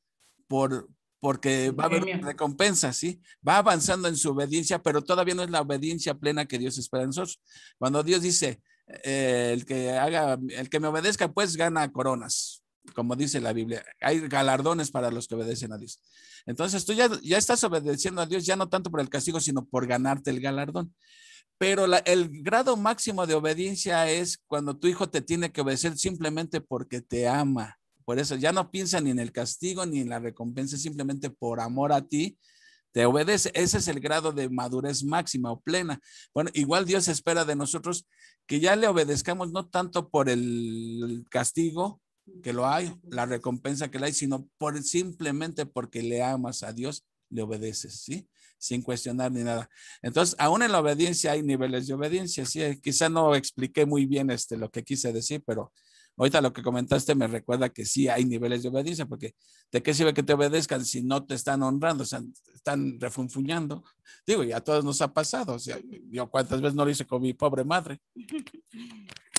porque va a haber una recompensa, ¿sí? Va avanzando en su obediencia, pero todavía no es la obediencia plena que Dios espera de nosotros. Cuando Dios dice, el que me obedezca, pues gana coronas, como dice la Biblia. Hay galardones para los que obedecen a Dios. Entonces tú ya estás obedeciendo a Dios, ya no tanto por el castigo, sino por ganarte el galardón. Pero el grado máximo de obediencia es cuando tu hijo te tiene que obedecer simplemente porque te ama. Por eso ya no piensa ni en el castigo ni en la recompensa, simplemente por amor a ti te obedece. Ese es el grado de madurez máxima o plena. Bueno, igual Dios espera de nosotros que ya le obedezcamos no tanto por el castigo que lo hay, la recompensa que la hay, sino simplemente porque le amas a Dios, le obedeces, ¿sí? Sin cuestionar ni nada. Entonces, aún en la obediencia hay niveles de obediencia, ¿sí? Quizá no expliqué muy bien lo que quise decir, pero ahorita lo que comentaste me recuerda que sí hay niveles de obediencia, porque ¿de qué sirve que te obedezcan si no te están honrando? O sea, están refunfuñando. Digo, y a todos nos ha pasado. O sea, yo cuántas veces no lo hice con mi pobre madre.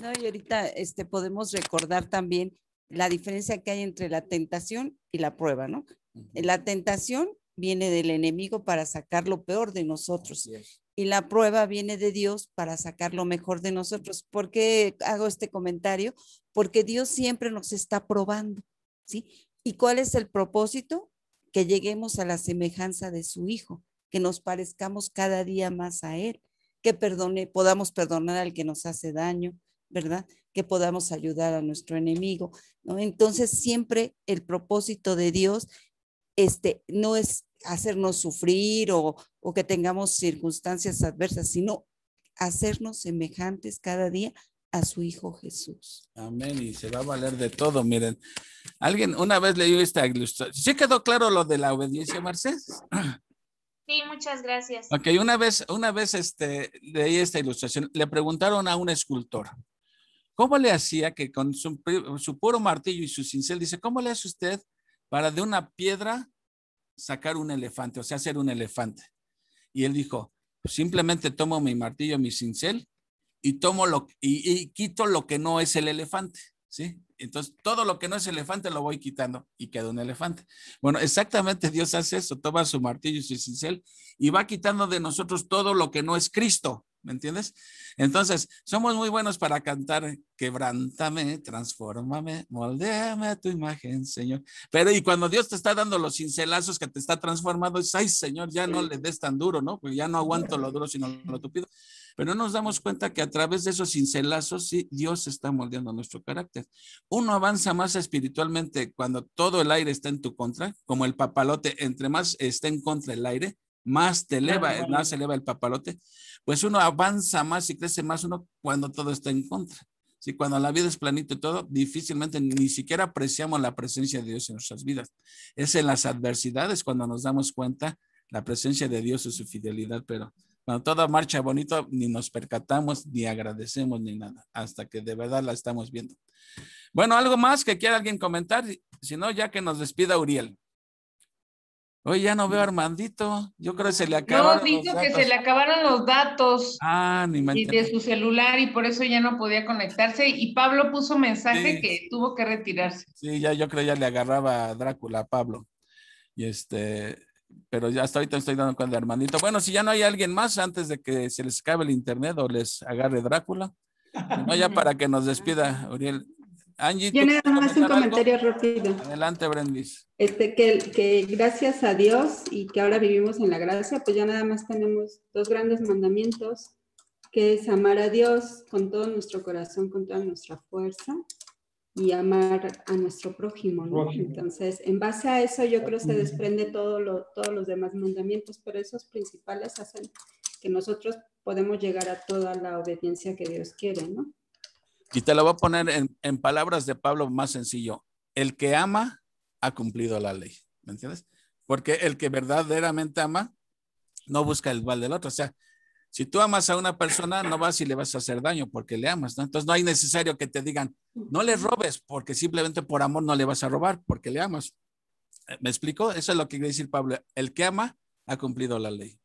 No, y ahorita podemos recordar también la diferencia que hay entre la tentación y la prueba, ¿no? La tentación viene del enemigo para sacar lo peor de nosotros. Y la prueba viene de Dios para sacar lo mejor de nosotros. ¿Por qué hago este comentario? Porque Dios siempre nos está probando, ¿sí? ¿Y cuál es el propósito? Que lleguemos a la semejanza de su Hijo, que nos parezcamos cada día más a Él, que podamos perdonar al que nos hace daño, ¿verdad? Que podamos ayudar a nuestro enemigo, ¿no? Entonces siempre el propósito de Dios no es hacernos sufrir o que tengamos circunstancias adversas, sino hacernos semejantes cada día a su Hijo Jesús. Amén, y se va a valer de todo. Miren, alguien una vez leyó esta ilustración. ¿Sí quedó claro lo de la obediencia, Marcés? Sí, muchas gracias. Ok, una vez leí esta ilustración. Le preguntaron a un escultor, ¿cómo le hacía que con su puro martillo y su cincel, dice, ¿cómo le hace usted para de una piedra sacar un elefante, o sea, hacer un elefante? Y él dijo, pues simplemente tomo mi martillo, mi cincel y y quito lo que no es el elefante, ¿sí? Entonces, todo lo que no es elefante lo voy quitando y queda un elefante. Bueno, exactamente Dios hace eso, toma su martillo y su cincel y va quitando de nosotros todo lo que no es Cristo, ¿me entiendes? Entonces, somos muy buenos para cantar, quebrántame, transfórmame, moldéame a tu imagen, Señor. Pero y cuando Dios te está dando los cincelazos que te está transformando, es, ay, Señor, ya no le des tan duro, ¿no? Porque ya no aguanto lo duro, sino lo tupido. Pero nos damos cuenta que a través de esos cincelazos, sí, Dios está moldeando nuestro carácter. Uno avanza más espiritualmente cuando todo el aire está en tu contra, como el papalote, entre más está en contra el aire, más te eleva, más se eleva el papalote, pues uno avanza más y crece más uno cuando todo está en contra. Sí, cuando la vida es planito y todo, difícilmente ni siquiera apreciamos la presencia de Dios en nuestras vidas. Es en las adversidades cuando nos damos cuenta la presencia de Dios y su fidelidad, pero cuando todo marcha bonito, ni nos percatamos, ni agradecemos, ni nada, hasta que de verdad la estamos viendo. Bueno, ¿algo más que quiera alguien comentar? Si no, ya que nos despida Uriel. Hoy ya no veo a Armandito. Yo creo que se le acabaron No, dijo que se le acabaron los datos de su celular y por eso ya no podía conectarse. Y Pablo puso mensaje que tuvo que retirarse. Sí, ya yo creo ya le agarraba a Drácula a Pablo. Y pero ya hasta ahorita estoy dando cuenta de Armandito. Bueno, si ya no hay alguien más antes de que se les acabe el internet o les agarre Drácula, no, ya para que nos despida Uriel. Angie, yo nada más un comentario rápido. Adelante, Brendis. Que gracias a Dios y que ahora vivimos en la gracia, pues ya nada más tenemos 2 grandes mandamientos, que es amar a Dios con todo nuestro corazón, con toda nuestra fuerza y amar a nuestro prójimo, ¿no? Entonces, en base a eso yo creo que se desprende todos los demás mandamientos, pero esos principales hacen que nosotros podemos llegar a toda la obediencia que Dios quiere, ¿no? Y te lo voy a poner en palabras de Pablo más sencillo. El que ama ha cumplido la ley. ¿Me entiendes? Porque el que verdaderamente ama no busca el mal del otro. O sea, si tú amas a una persona, no vas y le vas a hacer daño porque le amas, ¿no? Entonces no hay necesario que te digan, no le robes, porque simplemente por amor no le vas a robar porque le amas. ¿Me explico? Eso es lo que quiere decir Pablo. El que ama ha cumplido la ley.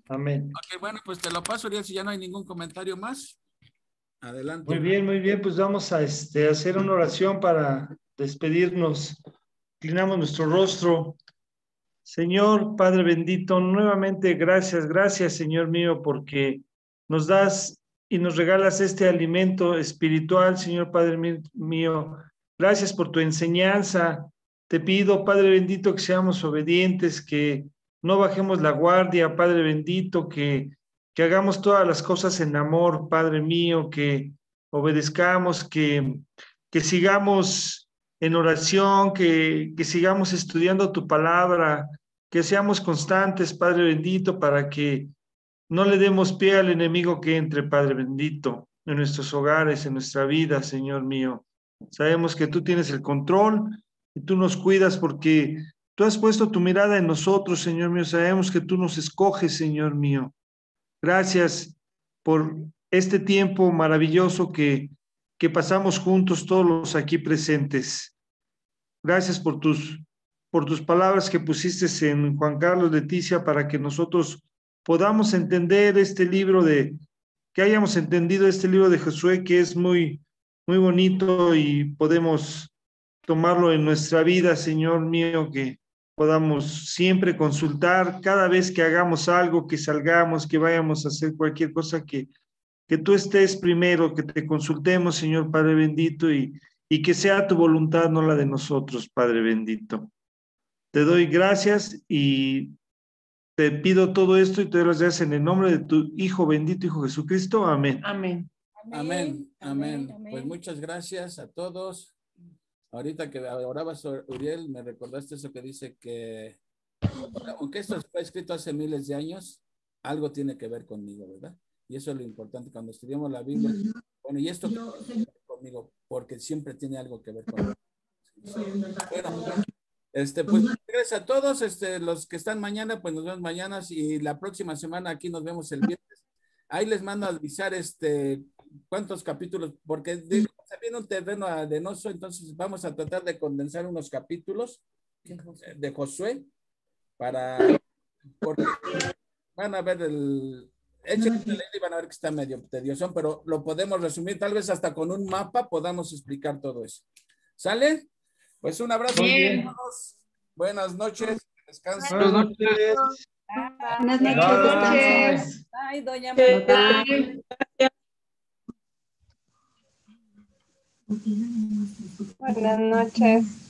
Amén. Ok, bueno, pues te lo paso, Uriel, si ya no hay ningún comentario más. Adelante. Muy bien, pues vamos a hacer una oración para despedirnos. Inclinamos nuestro rostro. Señor Padre bendito, nuevamente gracias, Señor mío, porque nos das y nos regalas este alimento espiritual, Señor Padre mío. Gracias por tu enseñanza. Te pido, Padre bendito, que seamos obedientes, que no bajemos la guardia, Padre bendito, que hagamos todas las cosas en amor, Padre mío, que obedezcamos, que sigamos en oración, que sigamos estudiando tu palabra, que seamos constantes, Padre bendito, para que no le demos pie al enemigo que entre, Padre bendito, en nuestros hogares, en nuestra vida, Señor mío. Sabemos que tú tienes el control y tú nos cuidas porque tú has puesto tu mirada en nosotros, Señor mío. Sabemos que tú nos escoges, Señor mío. Gracias por este tiempo maravilloso que pasamos juntos todos los aquí presentes. Gracias por tus palabras que pusiste en Juan Carlos, Leticia, para que nosotros podamos entender que hayamos entendido este libro de Josué, que es muy, muy bonito y podemos tomarlo en nuestra vida, Señor mío, que podamos siempre consultar cada vez que hagamos algo, que salgamos, que vayamos a hacer cualquier cosa, que tú estés primero, que te consultemos, Señor Padre bendito, y que sea tu voluntad, no la de nosotros, Padre bendito. Te doy gracias y te pido todo esto y te doy las gracias en el nombre de tu Hijo bendito, Hijo Jesucristo. Amén. Amén. Pues muchas gracias a todos. Ahorita que orabas, Uriel, me recordaste eso que dice que, aunque esto fue escrito hace miles de años, algo tiene que ver conmigo, ¿verdad? Y eso es lo importante cuando estudiamos la Biblia. Bueno, y esto tiene que ver conmigo, porque siempre tiene algo que ver conmigo. Bueno, pues gracias a todos, los que están mañana, pues nos vemos mañana y la próxima semana aquí nos vemos el viernes. Ahí les mando a avisar cuántos capítulos, porque viene un terreno adenoso, entonces vamos a tratar de condensar unos capítulos de Josué porque van a ver échenle y van a ver que está medio tedioso, pero lo podemos resumir, tal vez hasta con un mapa podamos explicar todo eso. ¿Sale? Pues un abrazo. Bien. Buenas noches. Descansen. Buenas noches. Buenas noches. Ay, doña Bye. Buenas noches.